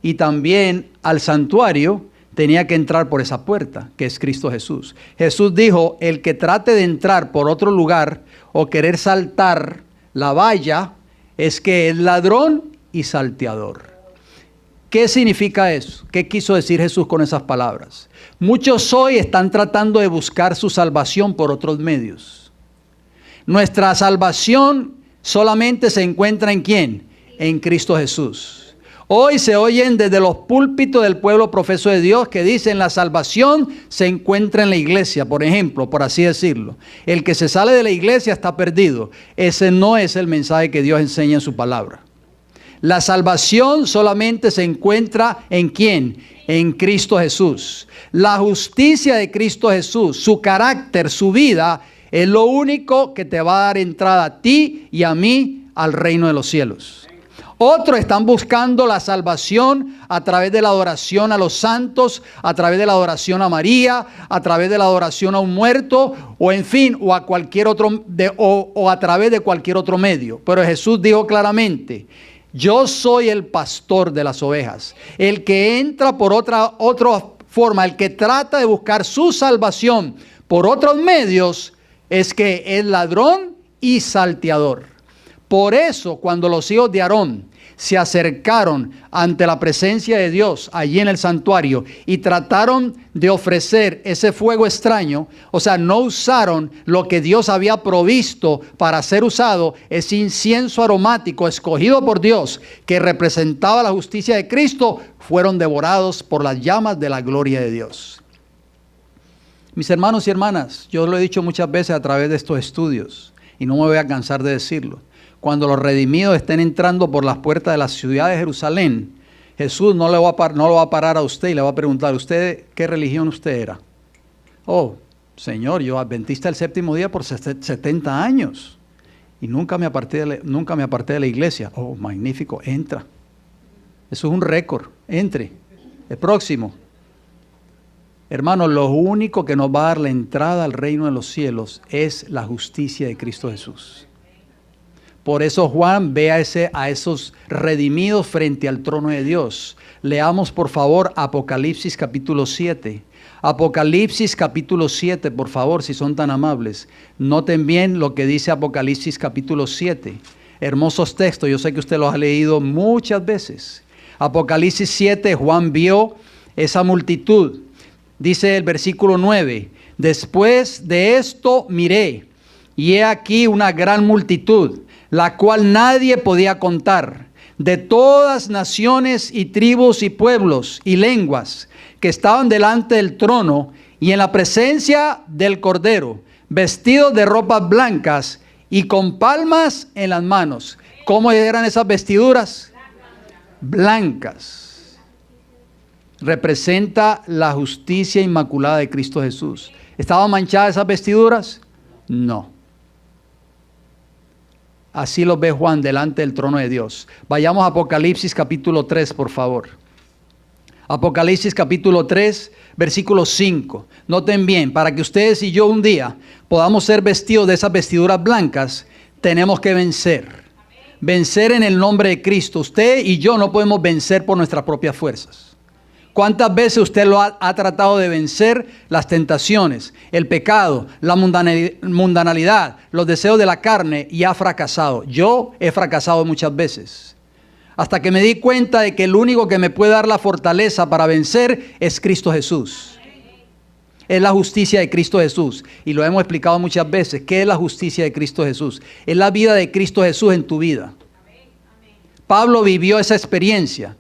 y también al santuario, tenía que entrar por esa puerta, que es Cristo Jesús. Jesús dijo, el que trate de entrar por otro lugar o querer saltar la valla, es que es ladrón y salteador. ¿Qué significa eso? ¿Qué quiso decir Jesús con esas palabras? Muchos hoy están tratando de buscar su salvación por otros medios. Nuestra salvación solamente se encuentra ¿en quién? En Cristo Jesús. Hoy se oyen desde los púlpitos del pueblo profeso de Dios que dicen la salvación se encuentra en la iglesia, por ejemplo, por así decirlo. El que se sale de la iglesia está perdido. Ese no es el mensaje que Dios enseña en su palabra. La salvación solamente se encuentra ¿en quién? En Cristo Jesús. La justicia de Cristo Jesús, su carácter, su vida, es lo único que te va a dar entrada a ti y a mí al reino de los cielos. Otros están buscando la salvación a través de la adoración a los santos, a través de la adoración a María, a través de la adoración a un muerto, o en fin, o a cualquier otro, o a través de cualquier otro medio. Pero Jesús dijo claramente, yo soy el pastor de las ovejas. El que entra por otra forma, el que trata de buscar su salvación por otros medios, es que es ladrón y salteador. Por eso, cuando los hijos de Aarón se acercaron ante la presencia de Dios allí en el santuario y trataron de ofrecer ese fuego extraño, o sea, no usaron lo que Dios había provisto para ser usado, ese incienso aromático escogido por Dios que representaba la justicia de Cristo, fueron devorados por las llamas de la gloria de Dios. Mis hermanos y hermanas, yo lo he dicho muchas veces a través de estos estudios y no me voy a cansar de decirlo. Cuando los redimidos estén entrando por las puertas de la ciudad de Jerusalén, Jesús no lo va a parar a usted y le va a preguntar: ¿usted qué religión usted era? Oh, Señor, yo adventista el séptimo día por 70 años y nunca me aparté de la iglesia. Oh, magnífico, entra. Eso es un récord, entre. El próximo. Hermanos, lo único que nos va a dar la entrada al reino de los cielos es la justicia de Cristo Jesús. Por eso Juan ve a esos redimidos frente al trono de Dios. Leamos por favor Apocalipsis capítulo 7. Apocalipsis capítulo 7, por favor, si son tan amables. Noten bien lo que dice Apocalipsis capítulo 7. Hermosos textos, yo sé que usted los ha leído muchas veces. Apocalipsis 7, Juan vio esa multitud. Dice el versículo 9, después de esto miré, y he aquí una gran multitud, la cual nadie podía contar, de todas naciones y tribus y pueblos y lenguas, que estaban delante del trono y en la presencia del Cordero, vestidos de ropas blancas y con palmas en las manos. ¿Cómo eran esas vestiduras? Blancas. Representa la justicia inmaculada de Cristo Jesús. ¿Estaban manchadas esas vestiduras? No. Así los ve Juan delante del trono de Dios. Vayamos a Apocalipsis capítulo 3, por favor. Apocalipsis capítulo 3, versículo 5. Noten bien, para que ustedes y yo un día podamos ser vestidos de esas vestiduras blancas, tenemos que vencer. Vencer en el nombre de Cristo. Usted y yo no podemos vencer por nuestras propias fuerzas. ¿Cuántas veces usted ha tratado de vencer las tentaciones, el pecado, la mundanalidad, los deseos de la carne y ha fracasado? Yo he fracasado muchas veces. Hasta que me di cuenta de que el único que me puede dar la fortaleza para vencer es Cristo Jesús. Es la justicia de Cristo Jesús. Y lo hemos explicado muchas veces. ¿Qué es la justicia de Cristo Jesús? Es la vida de Cristo Jesús en tu vida. Pablo vivió esa experiencia.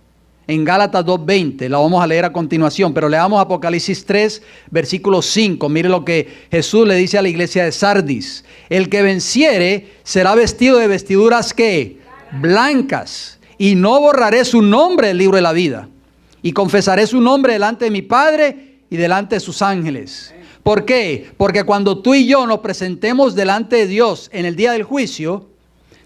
En Gálatas 2:20, la vamos a leer a continuación, pero leamos Apocalipsis 3, versículo 5. Mire lo que Jesús le dice a la iglesia de Sardis. El que venciere será vestido de vestiduras ¿qué? Blancas. Y no borraré su nombre del libro de la vida. Y confesaré su nombre delante de mi Padre y delante de sus ángeles. ¿Por qué? Porque cuando tú y yo nos presentemos delante de Dios en el día del juicio,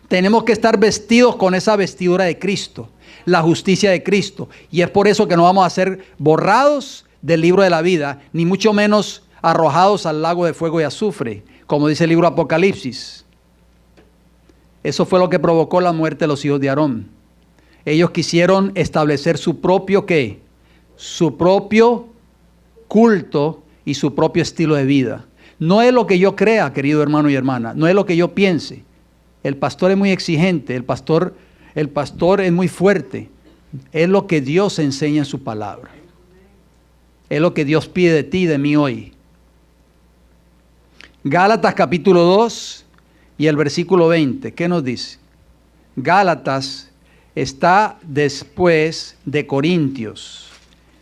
tenemos que estar vestidos con esa vestidura de Cristo. La justicia de Cristo. Y es por eso que no vamos a ser borrados del libro de la vida, ni mucho menos arrojados al lago de fuego y azufre, como dice el libro Apocalipsis. Eso fue lo que provocó la muerte de los hijos de Aarón. Ellos quisieron establecer su propio ¿qué? Su propio culto y su propio estilo de vida. No es lo que yo crea, querido hermano y hermana, no es lo que yo piense. El pastor es muy exigente, el pastor es muy fuerte. Es lo que Dios enseña en su palabra. Es lo que Dios pide de ti y de mí hoy. Gálatas capítulo 2 y el versículo 20. ¿Qué nos dice? Gálatas está después de Corintios.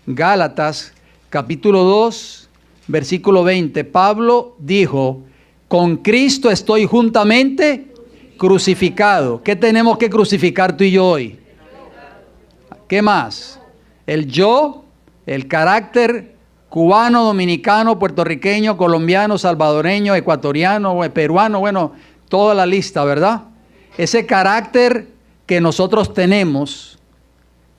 Gálatas capítulo 2, versículo 20. Pablo dijo: con Cristo estoy juntamente crucificado. ¿Qué tenemos que crucificar tú y yo hoy? ¿Qué más? El yo, el carácter cubano, dominicano, puertorriqueño, colombiano, salvadoreño, ecuatoriano, peruano, bueno, toda la lista, ¿verdad? Ese carácter que nosotros tenemos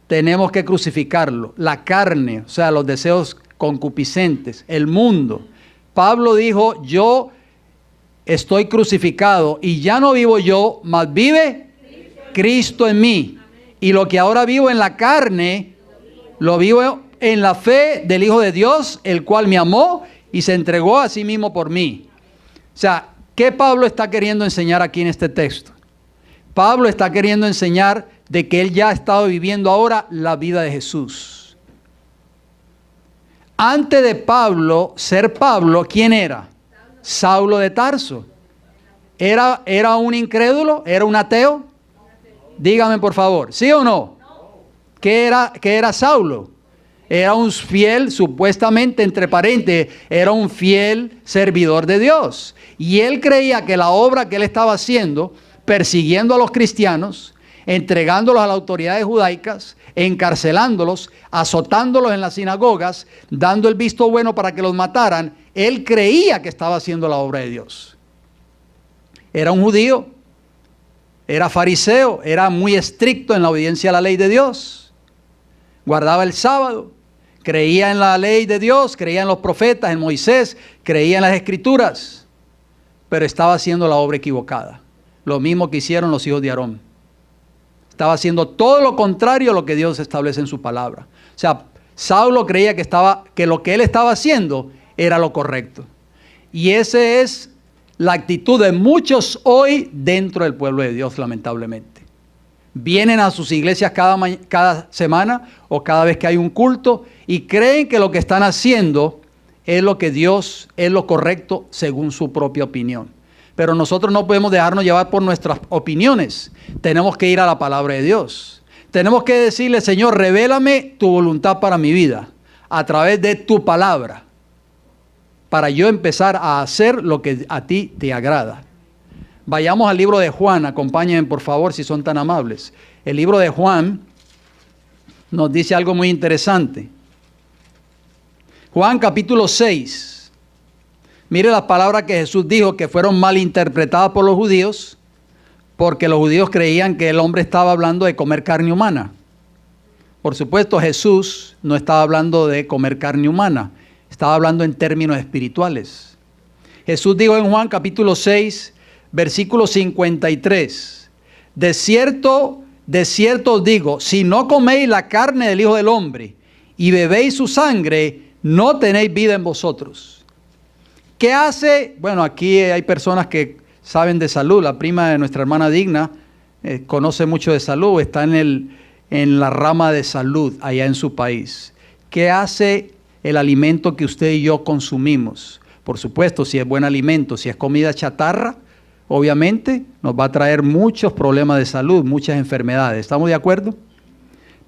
que crucificarlo. La carne, o sea, los deseos concupiscentes, el mundo. Pablo dijo: yo estoy crucificado y ya no vivo yo, mas vive Cristo en mí. Y lo que ahora vivo en la carne, lo vivo en la fe del Hijo de Dios, el cual me amó y se entregó a sí mismo por mí. O sea, ¿qué Pablo está queriendo enseñar aquí en este texto? Pablo está queriendo enseñar de que él ya ha estado viviendo ahora la vida de Jesús. Antes de Pablo ser Pablo, ¿quién era? Saulo de Tarso. ¿Era un incrédulo? ¿Era un ateo? Dígame por favor, ¿sí o no? ¿Qué era Saulo? Era un fiel, supuestamente, entre paréntesis, era un fiel servidor de Dios. Y él creía que la obra que él estaba haciendo, persiguiendo a los cristianos, entregándolos a las autoridades judaicas, encarcelándolos, azotándolos en las sinagogas, dando el visto bueno para que los mataran, él creía que estaba haciendo la obra de Dios. Era un judío, era fariseo, era muy estricto en la obediencia a la ley de Dios, guardaba el sábado, creía en la ley de Dios, creía en los profetas, en Moisés, creía en las escrituras, pero estaba haciendo la obra equivocada. Lo mismo que hicieron los hijos de Aarón. Estaba haciendo todo lo contrario a lo que Dios establece en su palabra. O sea, Saulo creía que lo que él estaba haciendo era lo correcto. Y esa es la actitud de muchos hoy dentro del pueblo de Dios, lamentablemente. Vienen a sus iglesias cada semana o cada vez que hay un culto y creen que lo que están haciendo es lo que Dios es lo correcto según su propia opinión. Pero nosotros no podemos dejarnos llevar por nuestras opiniones. Tenemos que ir a la palabra de Dios. Tenemos que decirle, Señor, revélame tu voluntad para mi vida a través de tu palabra, para yo empezar a hacer lo que a ti te agrada. Vayamos al libro de Juan, acompáñenme por favor si son tan amables. El libro de Juan nos dice algo muy interesante. Juan capítulo 6. Mire las palabras que Jesús dijo que fueron mal interpretadas por los judíos, porque los judíos creían que el hombre estaba hablando de comer carne humana. Por supuesto, Jesús no estaba hablando de comer carne humana, estaba hablando en términos espirituales. Jesús dijo en Juan capítulo 6, versículo 53, de cierto os digo, si no coméis la carne del Hijo del Hombre y bebéis su sangre, no tenéis vida en vosotros. ¿Qué hace? Bueno, aquí hay personas que saben de salud. La prima de nuestra hermana Digna conoce mucho de salud, está en la rama de salud allá en su país. ¿Qué hace el alimento que usted y yo consumimos? Por supuesto, si es buen alimento, si es comida chatarra, obviamente nos va a traer muchos problemas de salud, muchas enfermedades. ¿Estamos de acuerdo?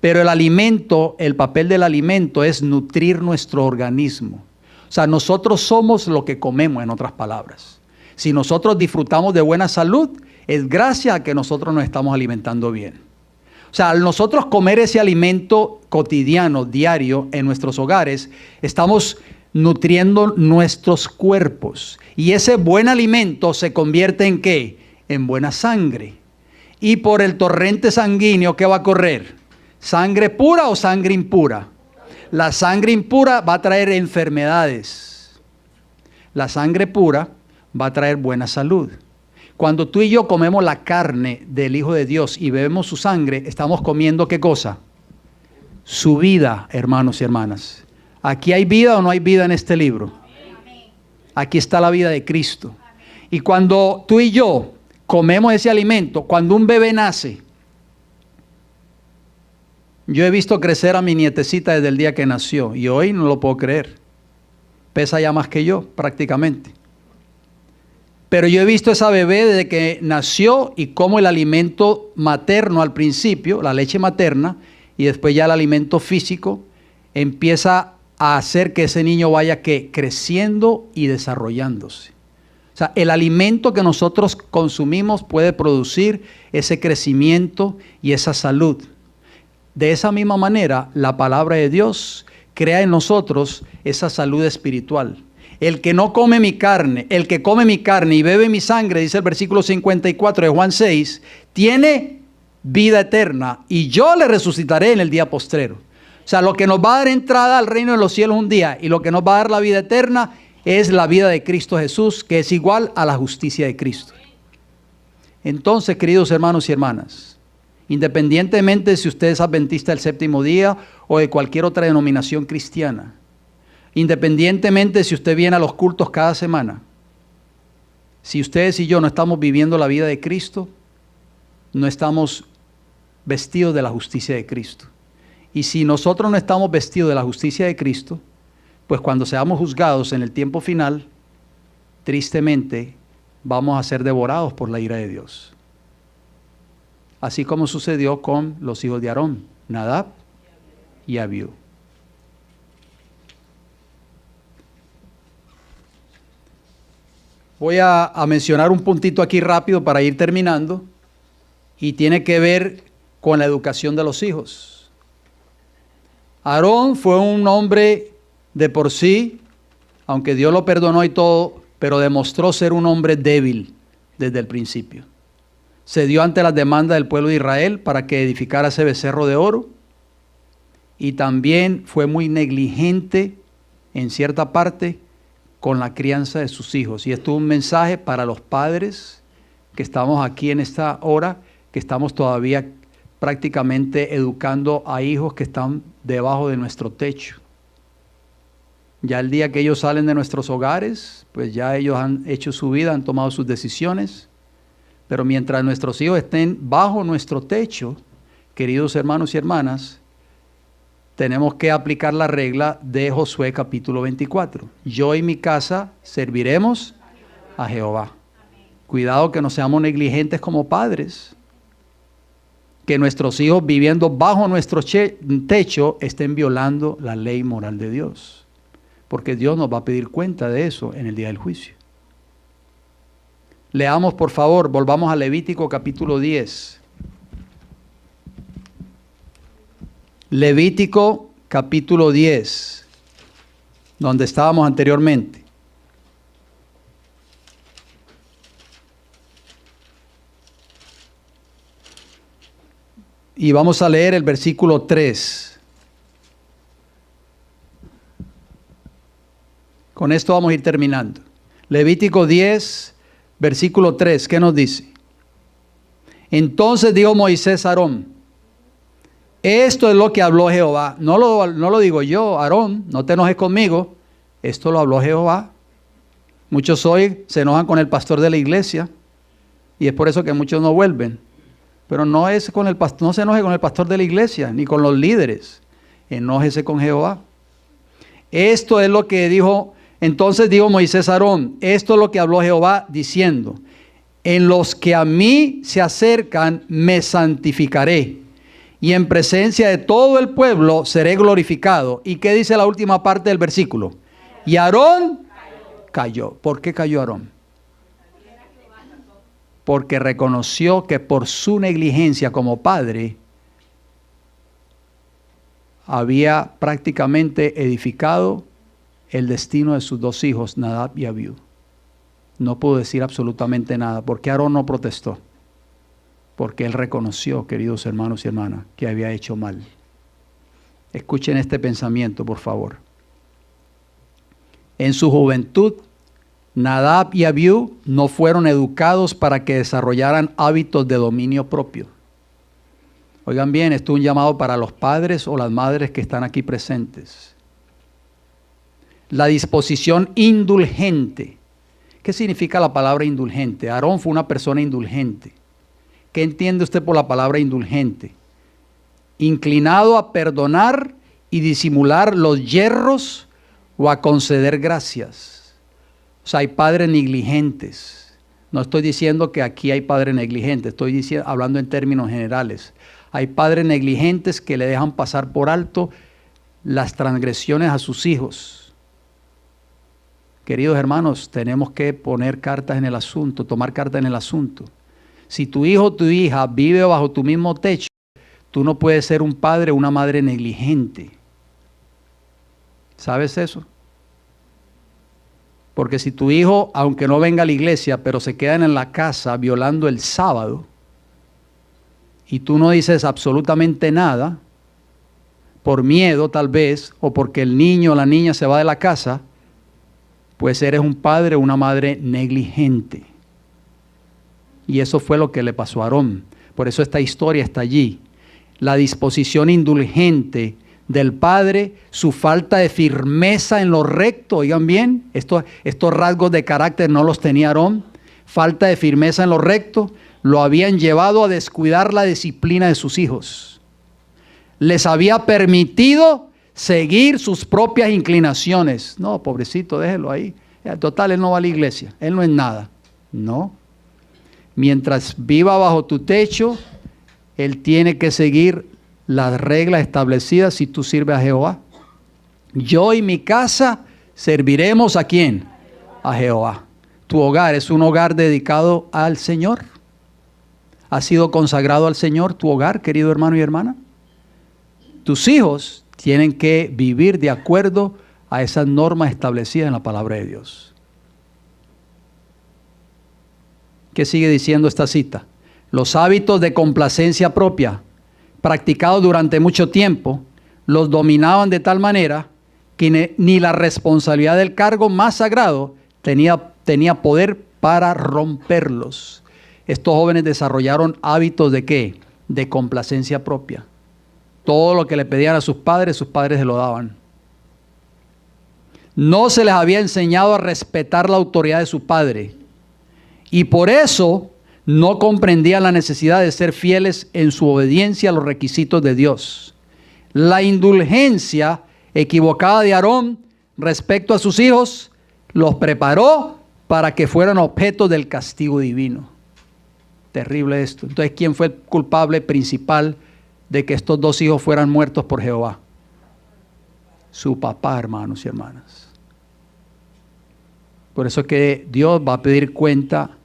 Pero el alimento, el papel del alimento es nutrir nuestro organismo. O sea, nosotros somos lo que comemos, en otras palabras. Si nosotros disfrutamos de buena salud, es gracias a que nosotros nos estamos alimentando bien. O sea, al nosotros comer ese alimento cotidiano, diario, en nuestros hogares, estamos nutriendo nuestros cuerpos. Y ese buen alimento se convierte ¿en qué? En buena sangre. Y por el torrente sanguíneo, ¿qué va a correr? ¿Sangre pura o sangre impura? La sangre impura va a traer enfermedades. La sangre pura va a traer buena salud. Cuando tú y yo comemos la carne del Hijo de Dios y bebemos su sangre, estamos comiendo ¿qué cosa? Su vida, hermanos y hermanas. ¿Aquí hay vida o no hay vida en este libro? Aquí está la vida de Cristo. Y cuando tú y yo comemos ese alimento, cuando un bebé nace, yo he visto crecer a mi nietecita desde el día que nació y hoy no lo puedo creer. Pesa ya más que yo, prácticamente. Pero yo he visto a esa bebé desde que nació y como el alimento materno al principio, la leche materna, y después ya el alimento físico, empieza a hacer que ese niño vaya creciendo y desarrollándose. O sea, el alimento que nosotros consumimos puede producir ese crecimiento y esa salud. De esa misma manera, la palabra de Dios crea en nosotros esa salud espiritual. El que no come mi carne, el que come mi carne y bebe mi sangre, dice el versículo 54 de Juan 6, tiene vida eterna y yo le resucitaré en el día postrero. O sea, lo que nos va a dar entrada al reino de los cielos un día y lo que nos va a dar la vida eterna es la vida de Cristo Jesús, que es igual a la justicia de Cristo. Entonces, queridos hermanos y hermanas, Independientemente si usted es adventista del séptimo día o de cualquier otra denominación cristiana. Independientemente si usted viene a los cultos cada semana. Si ustedes y yo no estamos viviendo la vida de Cristo, no estamos vestidos de la justicia de Cristo. Y si nosotros no estamos vestidos de la justicia de Cristo, pues cuando seamos juzgados en el tiempo final, tristemente vamos a ser devorados por la ira de Dios. Así como sucedió con los hijos de Aarón, Nadab y Abiú. Voy a mencionar un puntito aquí rápido para ir terminando, y tiene que ver con la educación de los hijos. Aarón fue un hombre de por sí, aunque Dios lo perdonó y todo, pero demostró ser un hombre débil desde el principio. Se dio ante las demandas del pueblo de Israel para que edificara ese becerro de oro, y también fue muy negligente en cierta parte con la crianza de sus hijos. Y esto es un mensaje para los padres que estamos aquí en esta hora, que estamos todavía prácticamente educando a hijos que están debajo de nuestro techo. Ya el día que ellos salen de nuestros hogares, pues ya ellos han hecho su vida, han tomado sus decisiones. Pero mientras nuestros hijos estén bajo nuestro techo, queridos hermanos y hermanas, tenemos que aplicar la regla de Josué capítulo 24. Yo y mi casa serviremos a Jehová. Cuidado que no seamos negligentes como padres. Que nuestros hijos viviendo bajo nuestro techo estén violando la ley moral de Dios. Porque Dios nos va a pedir cuenta de eso en el día del juicio. Leamos por favor, volvamos a Levítico capítulo 10. Levítico capítulo 10, donde estábamos anteriormente. Y vamos a leer el versículo 3. Con esto vamos a ir terminando. Levítico 10, versículo 3, ¿qué nos dice? Entonces dijo Moisés a Aarón: esto es lo que habló Jehová. No lo digo yo, Aarón, no te enojes conmigo. Esto lo habló Jehová. Muchos hoy se enojan con el pastor de la iglesia y es por eso que muchos no vuelven. Pero no se enoje con el pastor de la iglesia ni con los líderes. Enójese con Jehová. Esto es lo que dijo. Entonces dijo Moisés a Aarón: esto es lo que habló Jehová diciendo: en los que a mí se acercan me santificaré, y en presencia de todo el pueblo seré glorificado. ¿Y qué dice la última parte del versículo? Y Aarón cayó. ¿Por qué cayó Aarón? Porque reconoció que por su negligencia como padre había prácticamente edificado el destino de sus dos hijos, Nadab y Abiú. No pudo decir absolutamente nada. ¿Por qué Aarón no protestó? Porque él reconoció, queridos hermanos y hermanas, que había hecho mal. Escuchen este pensamiento, por favor. En su juventud, Nadab y Abiú no fueron educados para que desarrollaran hábitos de dominio propio. Oigan bien, esto es un llamado para los padres o las madres que están aquí presentes. La disposición indulgente. ¿Qué significa la palabra indulgente? Aarón fue una persona indulgente. ¿Qué entiende usted por la palabra indulgente? Inclinado a perdonar y disimular los yerros o a conceder gracias. O sea, hay padres negligentes. No estoy diciendo que aquí hay padres negligentes, estoy hablando en términos generales. Hay padres negligentes que le dejan pasar por alto las transgresiones a sus hijos. Queridos hermanos, tenemos que poner cartas en el asunto, tomar cartas en el asunto. Si tu hijo o tu hija vive bajo tu mismo techo, tú no puedes ser un padre o una madre negligente. ¿Sabes eso? Porque si tu hijo, aunque no venga a la iglesia, pero se quedan en la casa violando el sábado, y tú no dices absolutamente nada, por miedo tal vez, o porque el niño o la niña se va de la casa, pues eres un padre o una madre negligente. Y eso fue lo que le pasó a Aarón. Por eso esta historia está allí. La disposición indulgente del padre, su falta de firmeza en lo recto. Oigan bien, estos rasgos de carácter no los tenía Aarón. Falta de firmeza en lo recto lo habían llevado a descuidar la disciplina de sus hijos. Les había permitido seguir sus propias inclinaciones. No, pobrecito, déjelo ahí. Total, él no va a la iglesia, él no es nada. No. Mientras viva bajo tu techo, él tiene que seguir las reglas establecidas si tú sirves a Jehová. Yo y mi casa serviremos ¿a quién? A Jehová. Tu hogar es un hogar dedicado al Señor. ¿Ha sido consagrado al Señor tu hogar, querido hermano y hermana? Tus hijos tienen que vivir de acuerdo a esas normas establecidas en la palabra de Dios. ¿Qué sigue diciendo esta cita? Los hábitos de complacencia propia, practicados durante mucho tiempo, los dominaban de tal manera que ni la responsabilidad del cargo más sagrado tenía poder para romperlos. Estos jóvenes desarrollaron hábitos ¿de qué? De complacencia propia. Todo lo que le pedían a sus padres se lo daban. No se les había enseñado a respetar la autoridad de su padre. Y por eso no comprendían la necesidad de ser fieles en su obediencia a los requisitos de Dios. La indulgencia equivocada de Aarón respecto a sus hijos los preparó para que fueran objeto del castigo divino. Terrible esto. Entonces, ¿quién fue el culpable principal de que estos dos hijos fueran muertos por Jehová? Su papá, hermanos y hermanas. Por eso es que Dios va a pedir cuenta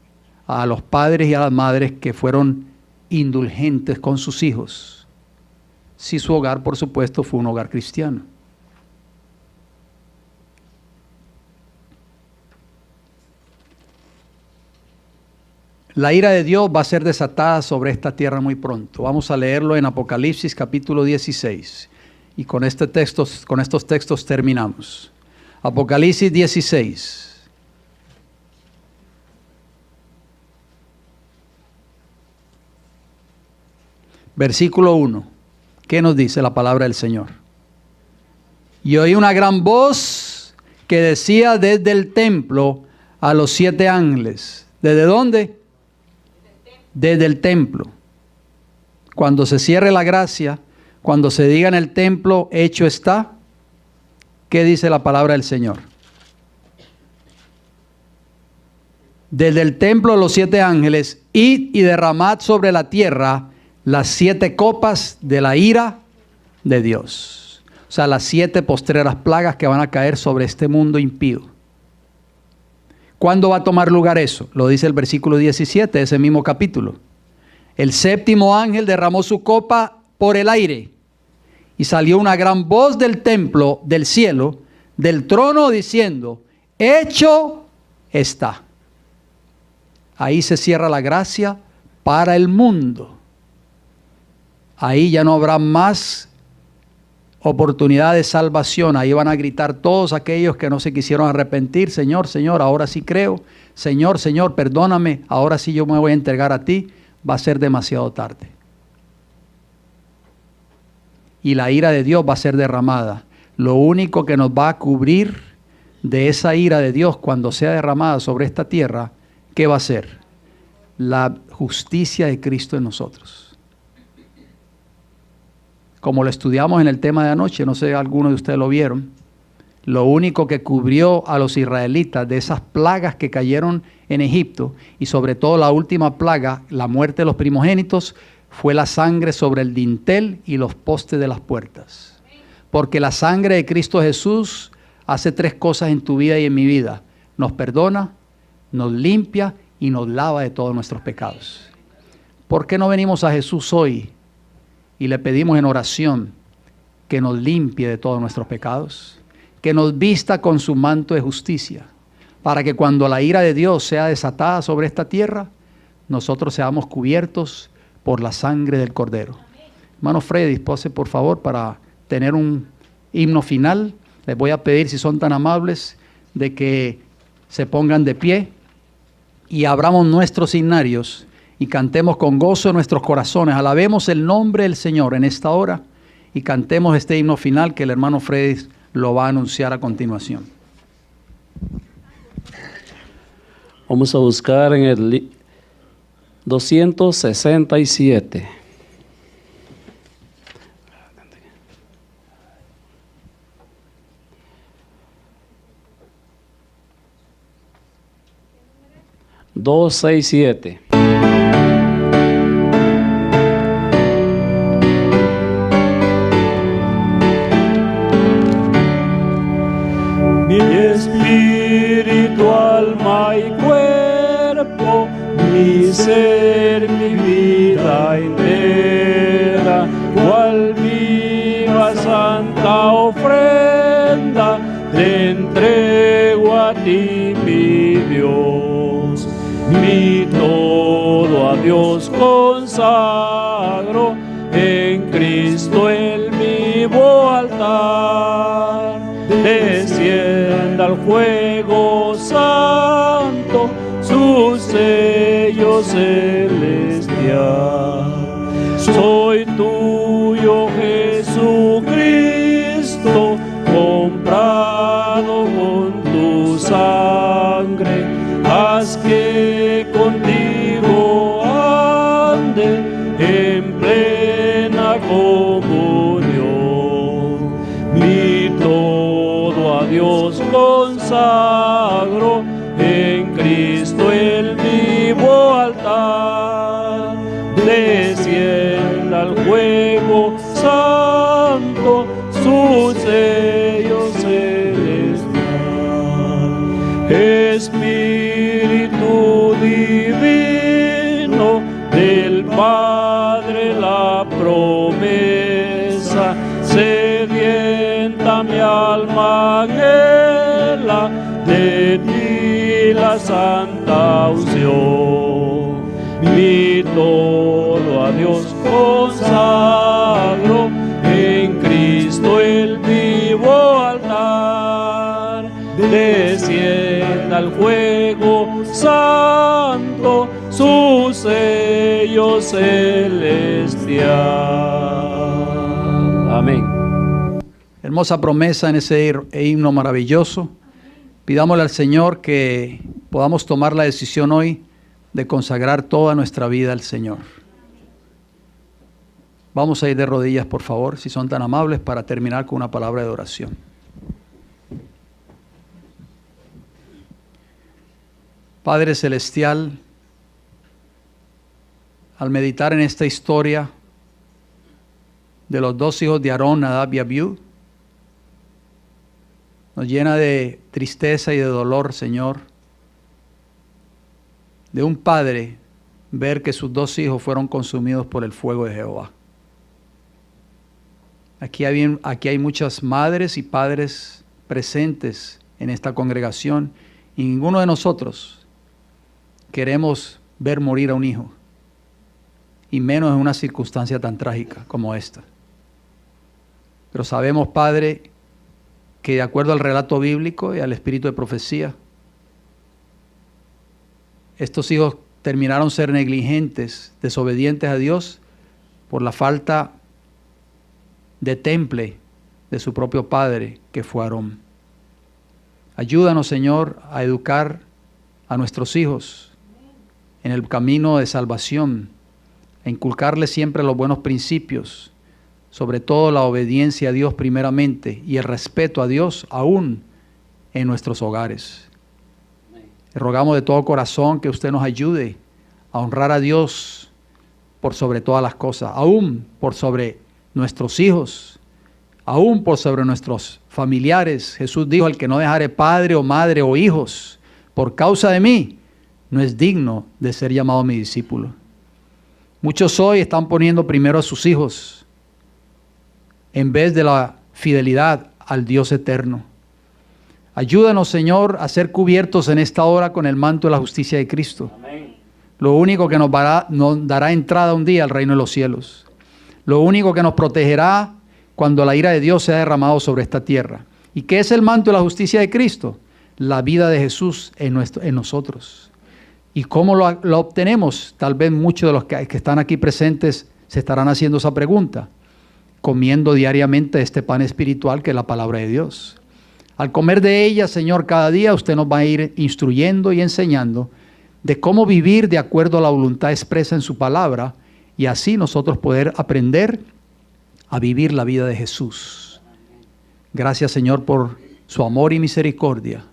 a los padres y a las madres que fueron indulgentes con sus hijos, si su hogar, por supuesto, fue un hogar cristiano. La ira de Dios va a ser desatada sobre esta tierra muy pronto. Vamos a leerlo en Apocalipsis capítulo 16. Y con estos textos terminamos. Apocalipsis 16. Versículo 1. ¿Qué nos dice la palabra del Señor? Y oí una gran voz que decía desde el templo a los 7 ángeles. ¿Desde dónde? Desde el templo. Cuando se cierre la gracia, cuando se diga en el templo, hecho está, ¿qué dice la palabra del Señor? Desde el templo los 7 ángeles, id y derramad sobre la tierra las 7 copas de la ira de Dios. O sea, las 7 postreras plagas que van a caer sobre este mundo impío. ¿Cuándo va a tomar lugar eso? Lo dice el versículo 17 de ese mismo capítulo. El 7º ángel derramó su copa por el aire y salió una gran voz del templo, del cielo, del trono diciendo, hecho está. Ahí se cierra la gracia para el mundo. Ahí ya no habrá más oportunidad de salvación. Ahí van a gritar todos aquellos que no se quisieron arrepentir. Señor, Señor, ahora sí creo. Señor, Señor, perdóname. Ahora sí yo me voy a entregar a ti. Va a ser demasiado tarde. Y la ira de Dios va a ser derramada. Lo único que nos va a cubrir de esa ira de Dios cuando sea derramada sobre esta tierra, ¿qué va a ser? La justicia de Cristo en nosotros. Como lo estudiamos en el tema de anoche, no sé si algunos de ustedes lo vieron, lo único que cubrió a los israelitas de esas plagas que cayeron en Egipto, y sobre todo la última plaga, la muerte de los primogénitos, fue la sangre sobre el dintel y los postes de las puertas. Porque la sangre de Cristo Jesús hace 3 cosas en tu vida y en mi vida. Nos perdona, nos limpia y nos lava de todos nuestros pecados. ¿Por qué no venimos a Jesús hoy y le pedimos en oración que nos limpie de todos nuestros pecados? Que nos vista con su manto de justicia, para que cuando la ira de Dios sea desatada sobre esta tierra, nosotros seamos cubiertos por la sangre del Cordero. Hermano Freddy, dispose por favor para tener un himno final. Les voy a pedir, si son tan amables, de que se pongan de pie y abramos nuestros himnarios y cantemos con gozo en nuestros corazones. Alabemos el nombre del Señor en esta hora y cantemos este himno final que el hermano Freddy lo va a anunciar a continuación. Vamos a buscar en el 267. Dos, seis, siete. Mi espíritu, alma y cuerpo, mi ser, mi vida entera, cual viva santa ofrenda, te entrego a ti, mi Dios. Mi todo a Dios consagro, en Cristo el vivo altar. Descienda al fuego santo, su sello celestial. Soy tuyo, Jesucristo, comprado con tu sangre. Haz que contigo ande en plena comunión. Mi todo a Dios consagro, en Cristo el vivo altar. Descienda al fuego santo, su sello celestial. Espíritu divino del Padre, la promesa, sedienta mi alma anhela de ti la santa unción. Mi todo a Dios consagro, en Cristo el vivo altar. Descienda al fuego santo, su sello celestial. Amén. Hermosa promesa en ese himno maravilloso. Pidámosle al Señor que podamos tomar la decisión hoy de consagrar toda nuestra vida al Señor. Vamos a ir de rodillas, por favor, si son tan amables, para terminar con una palabra de oración. Padre Celestial, al meditar en esta historia de los dos hijos de Aarón, Nadab y Abiú, nos llena de tristeza y de dolor, Señor, de un padre ver que sus dos hijos fueron consumidos por el fuego de Jehová. Aquí hay muchas madres y padres presentes en esta congregación y ninguno de nosotros queremos ver morir a un hijo, y menos en una circunstancia tan trágica como esta. Pero sabemos, Padre, que de acuerdo al relato bíblico y al espíritu de profecía, estos hijos terminaron ser negligentes, desobedientes a Dios por la falta de temple de su propio padre, que fue Aarón. Ayúdanos, Señor, a educar a nuestros hijos en el camino de salvación, a inculcarles siempre los buenos principios, sobre todo la obediencia a Dios primeramente y el respeto a Dios aún en nuestros hogares. Le rogamos de todo corazón que usted nos ayude a honrar a Dios por sobre todas las cosas, aún por sobre nuestros hijos, aún por sobre nuestros familiares. Jesús dijo: el que no dejare padre o madre o hijos por causa de mí, no es digno de ser llamado mi discípulo. Muchos hoy están poniendo primero a sus hijos en vez de la fidelidad al Dios eterno. Ayúdanos, Señor, a ser cubiertos en esta hora con el manto de la justicia de Cristo. Amén. Lo único que nos dará entrada un día al reino de los cielos. Lo único que nos protegerá cuando la ira de Dios sea derramado sobre esta tierra. ¿Y qué es el manto de la justicia de Cristo? La vida de Jesús en nosotros. ¿Y cómo lo obtenemos? Tal vez muchos de los que están aquí presentes se estarán haciendo esa pregunta. Comiendo diariamente este pan espiritual que es la palabra de Dios. Al comer de ella, Señor, cada día usted nos va a ir instruyendo y enseñando de cómo vivir de acuerdo a la voluntad expresa en su palabra y así nosotros poder aprender a vivir la vida de Jesús. Gracias, Señor, por su amor y misericordia,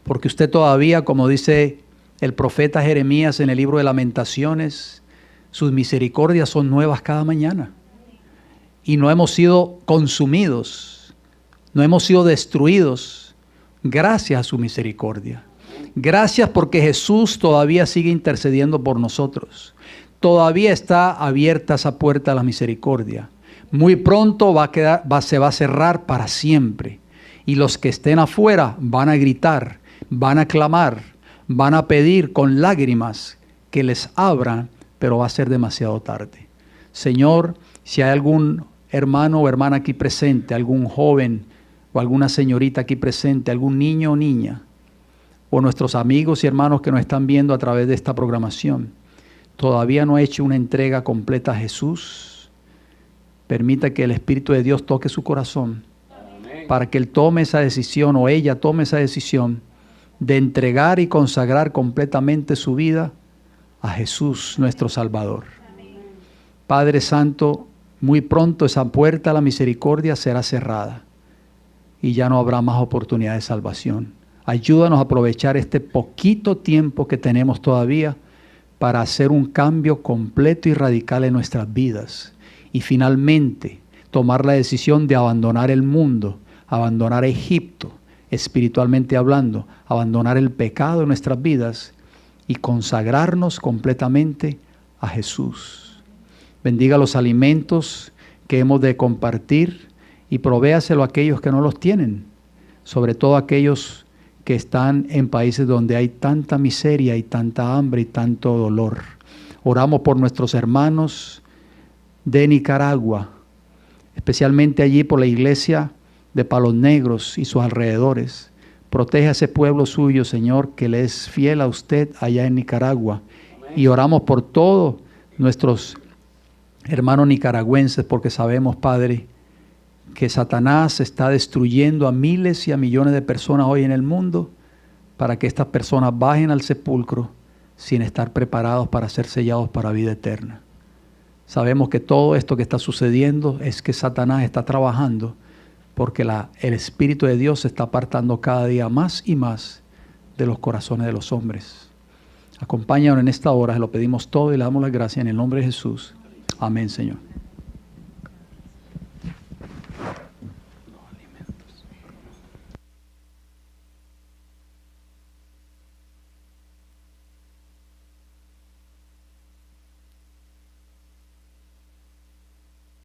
porque usted todavía, como dice el profeta Jeremías en el libro de Lamentaciones, sus misericordias son nuevas cada mañana. Y no hemos sido consumidos, no hemos sido destruidos, gracias a su misericordia. Gracias porque Jesús todavía sigue intercediendo por nosotros. Todavía está abierta esa puerta a la misericordia. Muy pronto se va a cerrar para siempre. Y los que estén afuera van a gritar, van a clamar, van a pedir con lágrimas que les abran, pero va a ser demasiado tarde. Señor, si hay algún hermano o hermana aquí presente, algún joven o alguna señorita aquí presente, algún niño o niña, o nuestros amigos y hermanos que nos están viendo a través de esta programación, todavía no ha hecho una entrega completa a Jesús, permita que el Espíritu de Dios toque su corazón, para que él tome esa decisión o ella tome esa decisión de entregar y consagrar completamente su vida a Jesús, nuestro Salvador. Padre Santo, muy pronto esa puerta a la misericordia será cerrada y ya no habrá más oportunidad de salvación. Ayúdanos a aprovechar este poquito tiempo que tenemos todavía para hacer un cambio completo y radical en nuestras vidas y finalmente tomar la decisión de abandonar el mundo, abandonar Egipto, espiritualmente hablando, abandonar el pecado en nuestras vidas y consagrarnos completamente a Jesús. Bendiga los alimentos que hemos de compartir y provéaselo a aquellos que no los tienen, sobre todo aquellos que están en países donde hay tanta miseria y tanta hambre y tanto dolor. Oramos por nuestros hermanos de Nicaragua, especialmente allí por la iglesia de Palos Negros y sus alrededores. Protege a ese pueblo suyo, Señor, que le es fiel a usted allá en Nicaragua. Y oramos por todos nuestros hermanos nicaragüenses, porque sabemos, Padre, que Satanás está destruyendo a miles y a millones de personas hoy en el mundo para que estas personas bajen al sepulcro sin estar preparados para ser sellados para vida eterna. Sabemos que todo esto que está sucediendo es que Satanás está trabajando porque el Espíritu de Dios se está apartando cada día más y más de los corazones de los hombres. Acompáñanos en esta hora, se lo pedimos todo y le damos las gracias en el nombre de Jesús. Amén, Señor.